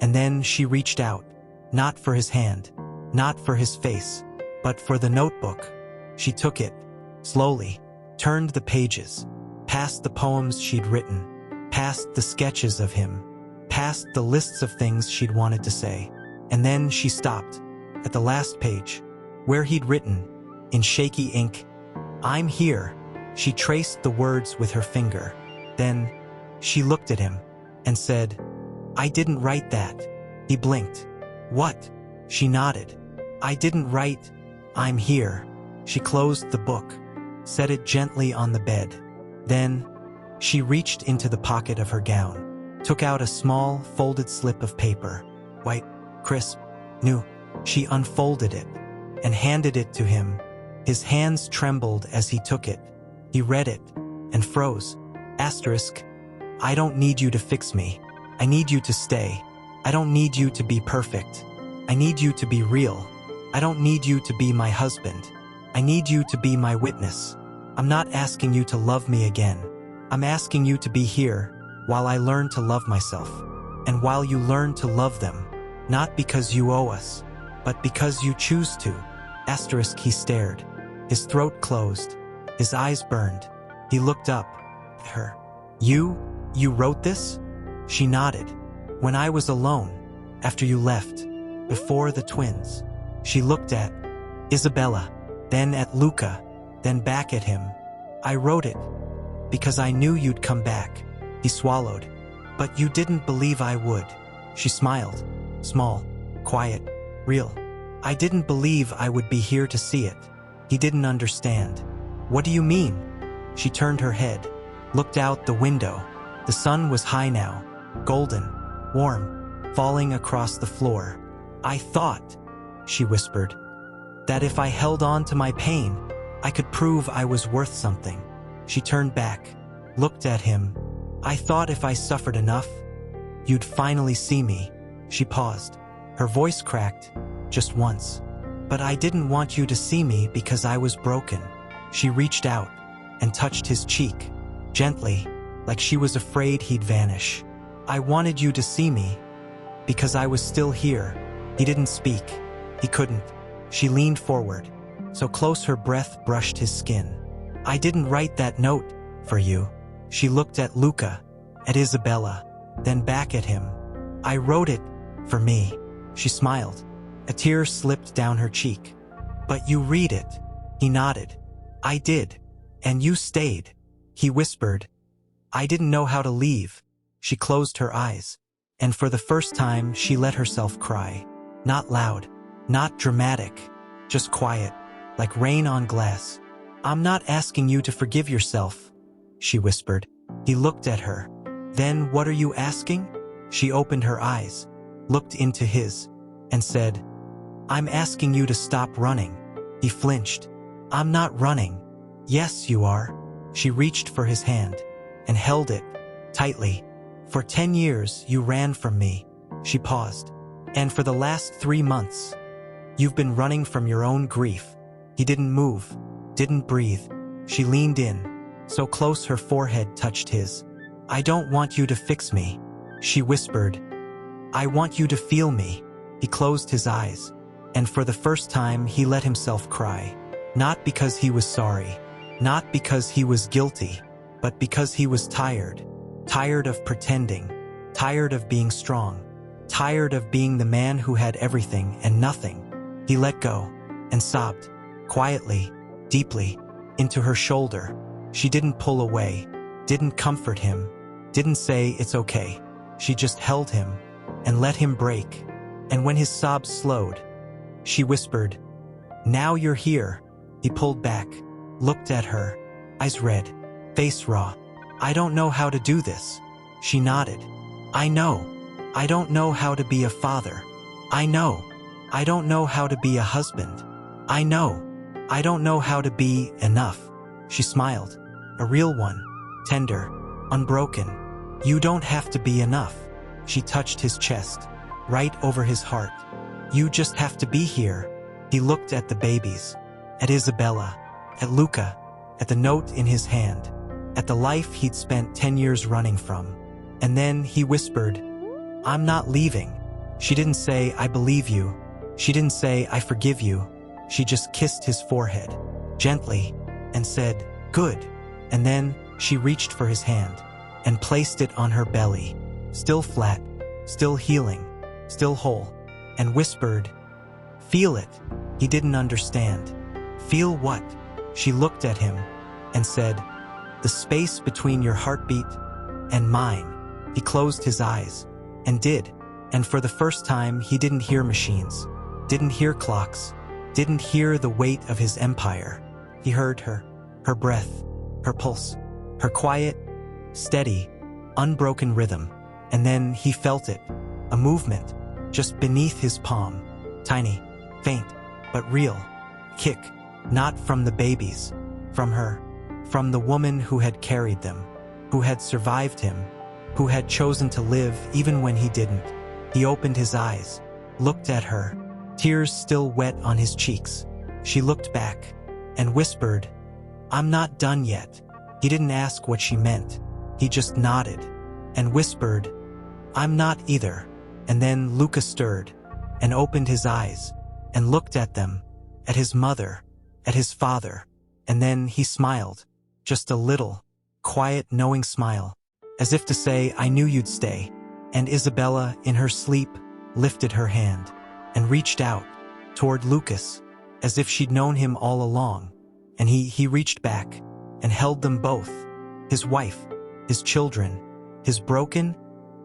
And then she reached out, not for his hand, not for his face, but for the notebook. She took it, slowly, turned the pages, past the poems she'd written, past the sketches of him, past the lists of things she'd wanted to say. And then she stopped, at the last page, where he'd written, in shaky ink, "I'm here." She traced the words with her finger. Then she looked at him and said, "I didn't write that." He blinked. "What?" She nodded. "I didn't write, 'I'm here.'" She closed the book, set it gently on the bed. Then she reached into the pocket of her gown, took out a small, folded slip of paper. White, crisp, new. She unfolded it and handed it to him. His hands trembled as he took it. He read it and froze. Asterisk, I don't need you to fix me. I need you to stay. I don't need you to be perfect. I need you to be real. I don't need you to be my husband. I need you to be my witness. I'm not asking you to love me again. I'm asking you to be here while I learn to love myself. And while you learn to love them, not because you owe us, but because you choose to. Asterisk, he stared. His throat closed. His eyes burned. He looked up at her. You wrote this? She nodded. When I was alone, after you left, before the twins. She looked at Isabella, then at Luca, then back at him. I wrote it because I knew you'd come back. He swallowed. But you didn't believe I would. She smiled. Small, quiet, real. I didn't believe I would be here to see it. He didn't understand. What do you mean? She turned her head, looked out the window. The sun was high now, golden, warm, falling across the floor. I thought, she whispered, that if I held on to my pain, I could prove I was worth something. She turned back, looked at him. I thought if I suffered enough, you'd finally see me. She paused. Her voice cracked, just once. But I didn't want you to see me because I was broken. She reached out and touched his cheek, gently, like she was afraid he'd vanish. I wanted you to see me because I was still here. He didn't speak. He couldn't. She leaned forward, so close her breath brushed his skin. I didn't write that note for you. She looked at Luca, at Isabella, then back at him. I wrote it for me. She smiled. A tear slipped down her cheek. But you read it. He nodded. I did. And you stayed. He whispered. I didn't know how to leave. She closed her eyes. And for the first time, she let herself cry. Not loud, not dramatic, just quiet, like rain on glass. I'm not asking you to forgive yourself, she whispered. He looked at her. Then what are you asking? She opened her eyes, looked into his, and said, I'm asking you to stop running. He flinched. I'm not running. Yes, you are. She reached for his hand and held it tightly. For 10 years, you ran from me. She paused. And for the last 3 months, you've been running from your own grief. He didn't move, didn't breathe. She leaned in, so close her forehead touched his. I don't want you to fix me, she whispered. I want you to feel me. He closed his eyes, and for the first time he let himself cry. Not because he was sorry, not because he was guilty, but because he was tired. Tired of pretending, tired of being strong, tired of being the man who had everything and nothing. He let go and sobbed, quietly, deeply, into her shoulder. She didn't pull away, didn't comfort him, didn't say it's okay. She just held him and let him break. And when his sobs slowed, she whispered, now you're here. He pulled back, looked at her, eyes red, face raw. I don't know how to do this. She nodded. I know. I don't know how to be a father. I know. I don't know how to be a husband. I know. I don't know how to be enough. She smiled. A real one. Tender. Unbroken. You don't have to be enough. She touched his chest, right over his heart. You just have to be here. He looked at the babies, at Isabella, at Luca, at the note in his hand, at the life he'd spent 10 years running from. And then he whispered, I'm not leaving. She didn't say, I believe you. She didn't say, I forgive you. She just kissed his forehead, gently, and said, good. And then she reached for his hand and placed it on her belly, still flat, still healing, still whole, and whispered, feel it. He didn't understand. Feel what? She looked at him and said, the space between your heartbeat and mine. He closed his eyes and did. And for the first time, he didn't hear machines, didn't hear clocks, didn't hear the weight of his empire. He heard her breath, her pulse, her quiet, steady, unbroken rhythm. and then he felt it, a movement, just beneath his palm. Tiny, faint, but real. Kick, not from the babies, from her, from the woman who had carried them, who had survived him, who had chosen to live even when he didn't. He opened his eyes, looked at her, tears still wet on his cheeks. She looked back and whispered, "I'm not done yet." He didn't ask what she meant. He just nodded and whispered, "I'm not either." And then Luca stirred and opened his eyes and looked at them, at his mother, at his father, and then he smiled, just a little, quiet, knowing smile, as if to say, "I knew you'd stay." And Isabella, in her sleep, lifted her hand and reached out toward Lucas, as if she'd known him all along, and he reached back and held them both, his wife, his children, his broken,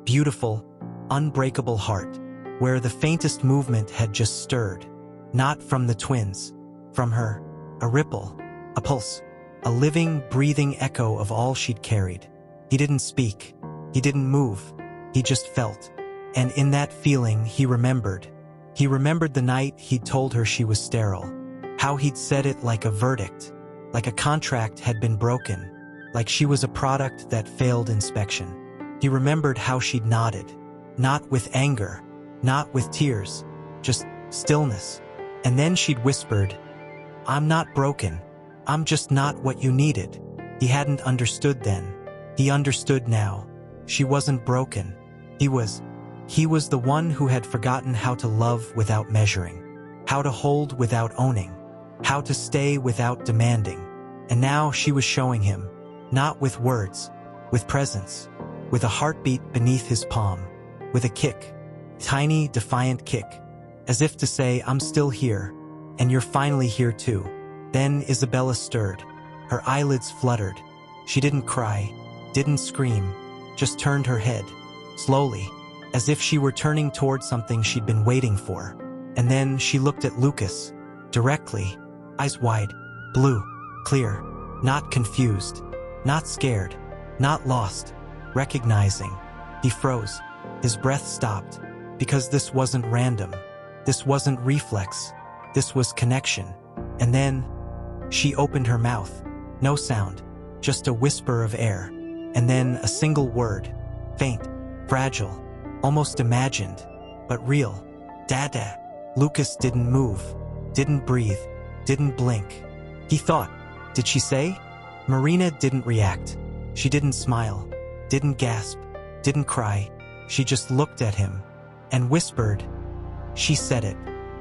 beautiful, unbreakable heart, where the faintest movement had just stirred, not from the twins, from her, a ripple, a pulse, a living, breathing echo of all she'd carried. He didn't speak, he didn't move, he just felt, and in that feeling he remembered. He remembered the night he'd told her she was sterile, how he'd said it like a verdict, like a contract had been broken, like she was a product that failed inspection. He remembered how she'd nodded, not with anger, not with tears, just stillness. And then she'd whispered, "I'm not broken, I'm just not what you needed." He hadn't understood then. He understood now. She wasn't broken. He was the one who had forgotten how to love without measuring, how to hold without owning, how to stay without demanding. And now she was showing him, not with words, with presence, with a heartbeat beneath his palm, with a kick, tiny, defiant kick, as if to say, "I'm still here, and you're finally here too." Then Isabella stirred. Her eyelids fluttered. She didn't cry, didn't scream, just turned her head, slowly, as if she were turning toward something she'd been waiting for. And then she looked at Lucas, directly, eyes wide, blue, clear, not confused, not scared, not lost, recognizing. He froze. His breath stopped, because this wasn't random. This wasn't reflex. This was connection. And then she opened her mouth. No sound, just a whisper of air. And then a single word, faint, fragile, almost imagined, but real. "Dada." Lucas didn't move, didn't breathe, didn't blink. He thought, did she say? Marina didn't react. She didn't smile, didn't gasp, didn't cry. She just looked at him and whispered. She said it.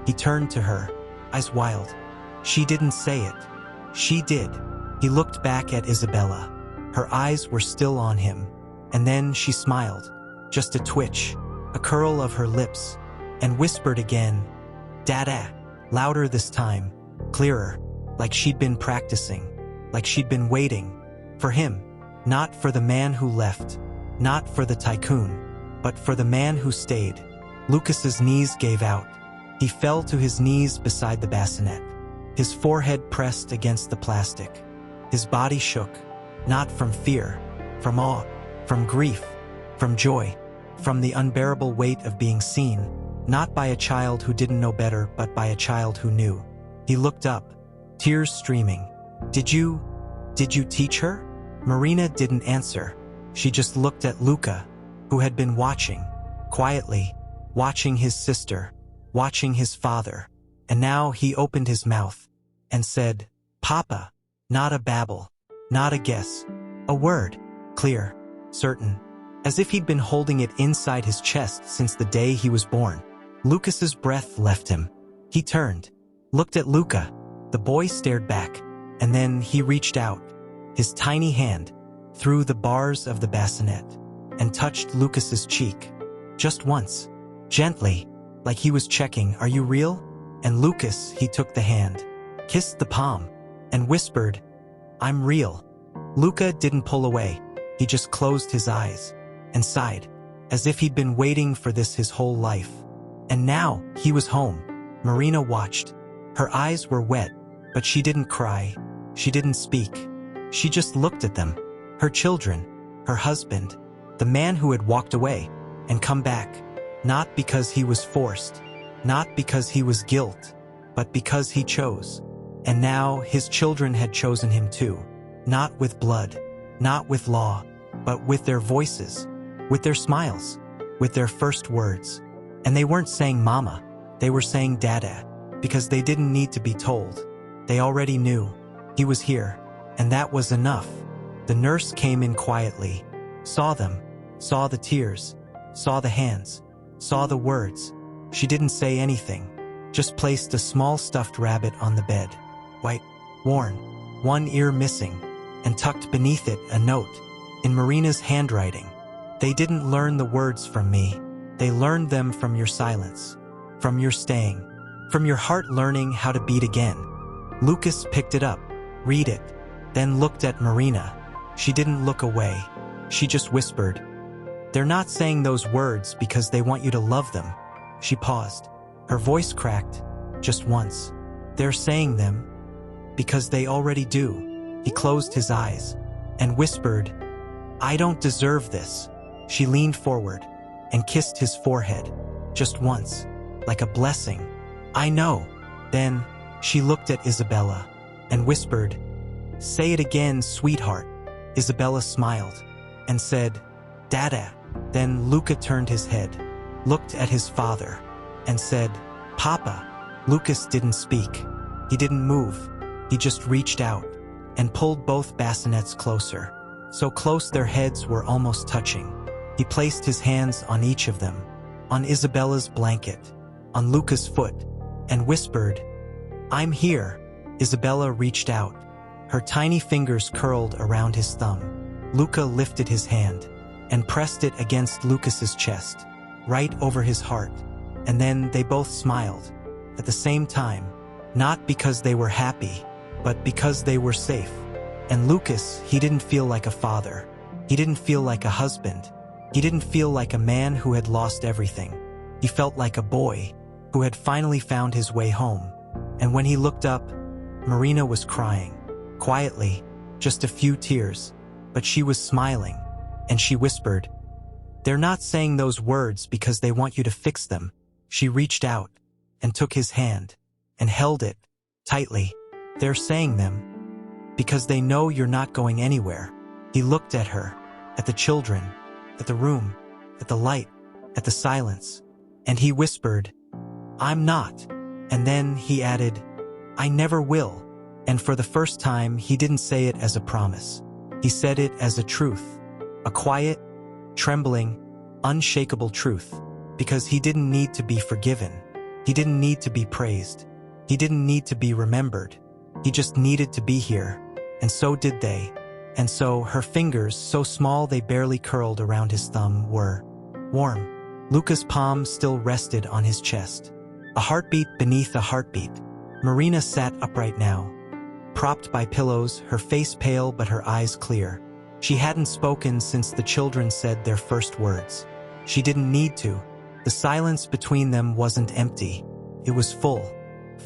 He turned to her, eyes wild. She didn't say it. She did. He looked back at Isabella. Her eyes were still on him. And then she smiled, just a twitch, a curl of her lips, and whispered again, "Dada," louder this time, clearer, like she'd been practicing, like she'd been waiting, for him, not for the man who left, not for the tycoon, but for the man who stayed. Lucas's knees gave out. He fell to his knees beside the bassinet, his forehead pressed against the plastic. His body shook, not from fear, from awe, from grief, from joy, from the unbearable weight of being seen, not by a child who didn't know better, but by a child who knew. He looked up, tears streaming. Did you teach her?" Marina didn't answer. She just looked at Luca, who had been watching, quietly, watching his sister, watching his father. And now he opened his mouth and said, "Papa," not a babble, not a guess, a word, clear, certain, as if he'd been holding it inside his chest since the day he was born. Lucas's breath left him. He turned, looked at Luca. The boy stared back, and then he reached out, his tiny hand, through the bars of the bassinet, and touched Lucas's cheek. Just once, gently, like he was checking, "Are you real?" And Lucas, he took the hand, kissed the palm, and whispered, "I'm real." Luca didn't pull away. He just closed his eyes and sighed, as if he'd been waiting for this his whole life. And now he was home. Marina watched. Her eyes were wet, but she didn't cry. She didn't speak. She just looked at them. Her children, her husband, The man who had walked away and come back, not because he was forced, not because he was guilt, but because he chose. And now his children had chosen him too, not with blood, not with law, but with their voices, with their smiles, with their first words. And they weren't saying mama, they were saying dada, because they didn't need to be told. They already knew. He was here, and that was enough. The nurse came in quietly, saw them, saw the tears, saw the hands, saw the words. She didn't say anything, just placed a small stuffed rabbit on the bed, white, worn, one ear missing, and tucked beneath it a note, in Marina's handwriting. They didn't learn the words from me. They learned them from your silence, from your staying, from your heart learning how to beat again. Lucas picked it up, read it, then looked at Marina. She didn't look away. She just whispered, "They're not saying those words because they want you to love them." She paused. Her voice cracked, just once. "They're saying them because they already do." He closed his eyes and whispered, "I don't deserve this." She leaned forward and kissed his forehead, just once, like a blessing. "I know." Then she looked at Isabella and whispered, "Say it again, sweetheart." Isabella smiled and said, "Dada." Then Luca turned his head, looked at his father, and said, "Papa." Lucas didn't speak. He didn't move. He just reached out and pulled both bassinets closer, so close their heads were almost touching. He placed his hands on each of them, on Isabella's blanket, on Luca's foot, and whispered, "I'm here." Isabella reached out. Her tiny fingers curled around his thumb. Luca lifted his hand and pressed it against Lucas's chest, right over his heart. And then they both smiled, at the same time, not because they were happy, but because they were safe. And Lucas, he didn't feel like a father. He didn't feel like a husband. He didn't feel like a man who had lost everything. He felt like a boy who had finally found his way home. And when he looked up, Marina was crying, quietly, just a few tears, but she was smiling, and she whispered, "They're not saying those words because they want you to fix them." She reached out and took his hand and held it tightly. "They're saying them because they know you're not going anywhere." He looked at her, at the children, at the room, at the light, at the silence, and he whispered, "I'm not." And then he added, "I never will." And for the first time, he didn't say it as a promise. He said it as a truth, a quiet, trembling, unshakable truth, because he didn't need to be forgiven. He didn't need to be praised. He didn't need to be remembered. He just needed to be here, and so did they. And so her fingers, so small they barely curled around his thumb, were warm. Luca's palm still rested on his chest. A heartbeat beneath a heartbeat. Marina sat upright now, propped by pillows, her face pale but her eyes clear. She hadn't spoken since the children said their first words. She didn't need to. The silence between them wasn't empty. It was full.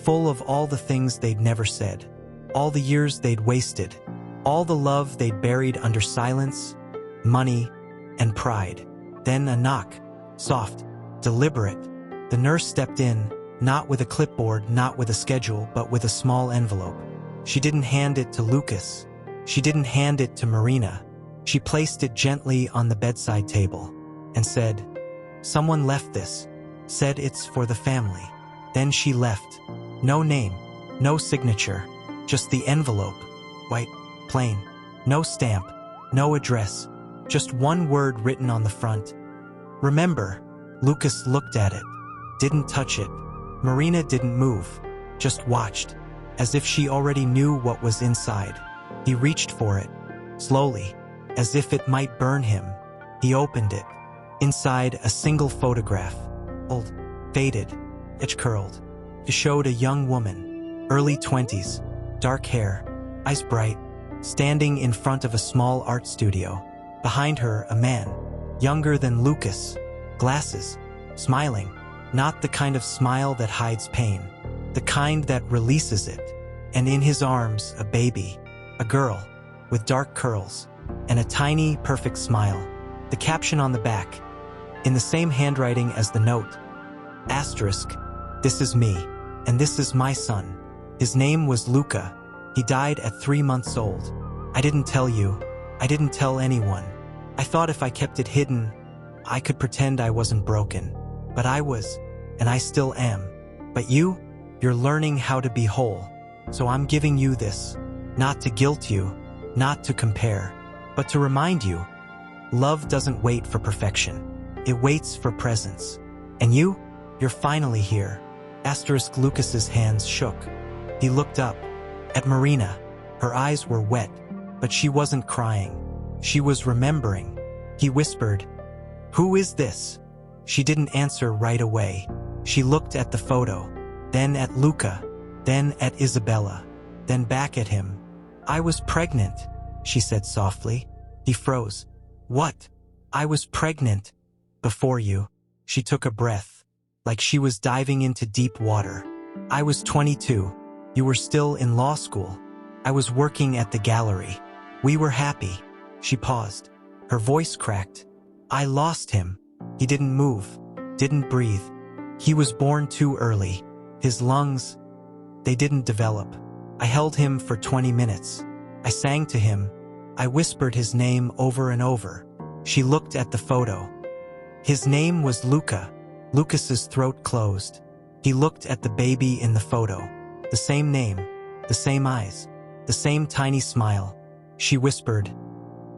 Full of all the things they'd never said. All the years they'd wasted. All the love they'd buried under silence, money, and pride. Then a knock. Soft, deliberate. The nurse stepped in, not with a clipboard, not with a schedule, but with a small envelope. She didn't hand it to Lucas. She didn't hand it to Marina. She placed it gently on the bedside table and said, "Someone left this. Said it's for the family." Then she left. No name, no signature, just the envelope. White, plain. No stamp, no address. Just one word written on the front. "Remember." Lucas looked at it, didn't touch it. Marina didn't move, just watched, as if she already knew what was inside. He reached for it, slowly, as if it might burn him. He opened it. Inside, a single photograph, old, faded, edge-curled. It showed a young woman, early 20s, dark hair, eyes bright, standing in front of a small art studio. Behind her, a man, younger than Lucas, glasses, smiling, not the kind of smile that hides pain, the kind that releases it. And in his arms, a baby, a girl, with dark curls, and a tiny, perfect smile. The caption on the back, in the same handwriting as the note. Asterisk, this is me, and this is my son. His name was Luca. He died at 3 months old. I didn't tell you. I didn't tell anyone. I thought if I kept it hidden, I could pretend I wasn't broken. But I was, and I still am. But you're learning how to be whole. So I'm giving you this, not to guilt you, not to compare, but to remind you, love doesn't wait for perfection. It waits for presence. And you're finally here. Asterisk Lucas's hands shook. He looked up at Marina. Her eyes were wet, but she wasn't crying. She was remembering. He whispered, "Who is this?" She didn't answer right away. She looked at the photo, then at Luca, then at Isabella, then back at him. "I was pregnant," she said softly. He froze. "What?" "I was pregnant. Before you." She took a breath, like she was diving into deep water. "I was 22. You were still in law school. I was working at the gallery. We were happy." She paused. Her voice cracked. "I lost him. He didn't move, didn't breathe. He was born too early. His lungs, they didn't develop. I held him for 20 minutes. I sang to him. I whispered his name over and over." She looked at the photo. His name was Luca. Lucas's throat closed. He looked at the baby in the photo. The same name, the same eyes, the same tiny smile. She whispered,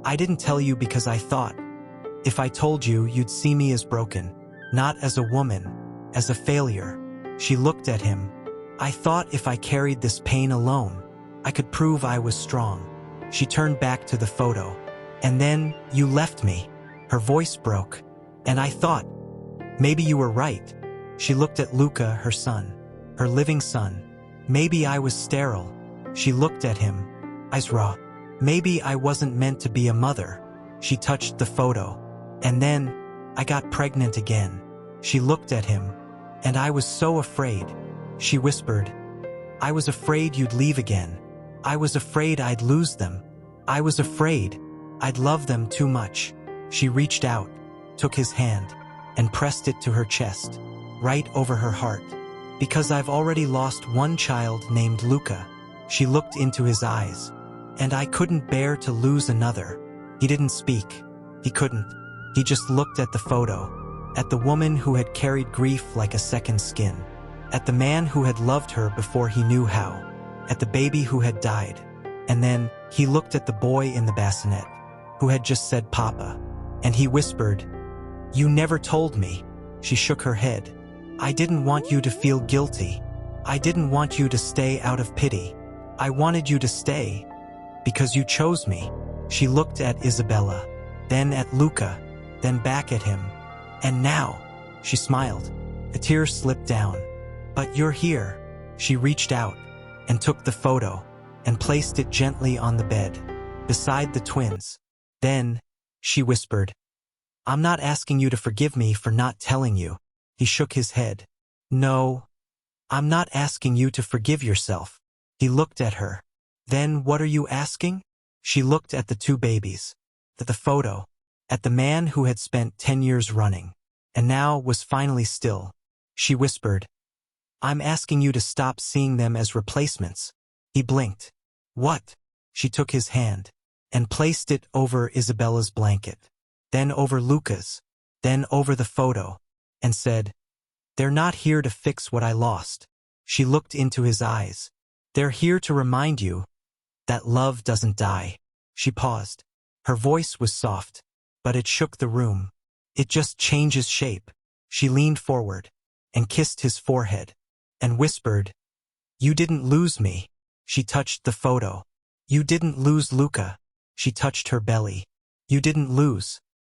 "I didn't tell you because I thought, if I told you, you'd see me as broken, not as a woman, as a failure." She looked at him. "I thought if I carried this pain alone, I could prove I was strong." She turned back to the photo. "And then you left me." Her voice broke. "And I thought, maybe you were right." She looked at Luca, her son, her living son. "Maybe I was sterile." She looked at him, eyes raw. "Maybe I wasn't meant to be a mother." She touched the photo. "And then, I got pregnant again." She looked at him. "And I was so afraid." She whispered, "I was afraid you'd leave again. I was afraid I'd lose them. I was afraid I'd love them too much." She reached out, took his hand, and pressed it to her chest, right over her heart. "Because I've already lost one child named Luca." She looked into his eyes. "And I couldn't bear to lose another." He didn't speak. He couldn't. He just looked at the photo, at the woman who had carried grief like a second skin, at the man who had loved her before he knew how, at the baby who had died. And then he looked at the boy in the bassinet, who had just said Papa, and he whispered, "You never told me." She shook her head. "I didn't want you to feel guilty. I didn't want you to stay out of pity. I wanted you to stay, because you chose me." She looked at Isabella, then at Luca, then back at him. "And now," she smiled. A tear slipped down. "But you're here." She reached out and took the photo and placed it gently on the bed, beside the twins. Then, she whispered, "I'm not asking you to forgive me for not telling you." He shook his head. "No, I'm not asking you to forgive yourself." He looked at her. "Then what are you asking?" She looked at the two babies, at the photo, at the man who had spent 10 years running, and now was finally still. She whispered, "I'm asking you to stop seeing them as replacements." He blinked. "What?" She took his hand and placed it over Isabella's blanket, then over Luca's, then over the photo, and said, "They're not here to fix what I lost." She looked into his eyes. "They're here to remind you that love doesn't die." She paused. Her voice was soft, but it shook the room. "It just changes shape." She leaned forward and kissed his forehead and whispered, "You didn't lose me." She touched the photo. "You didn't lose Luca." She touched her belly. "You didn't lose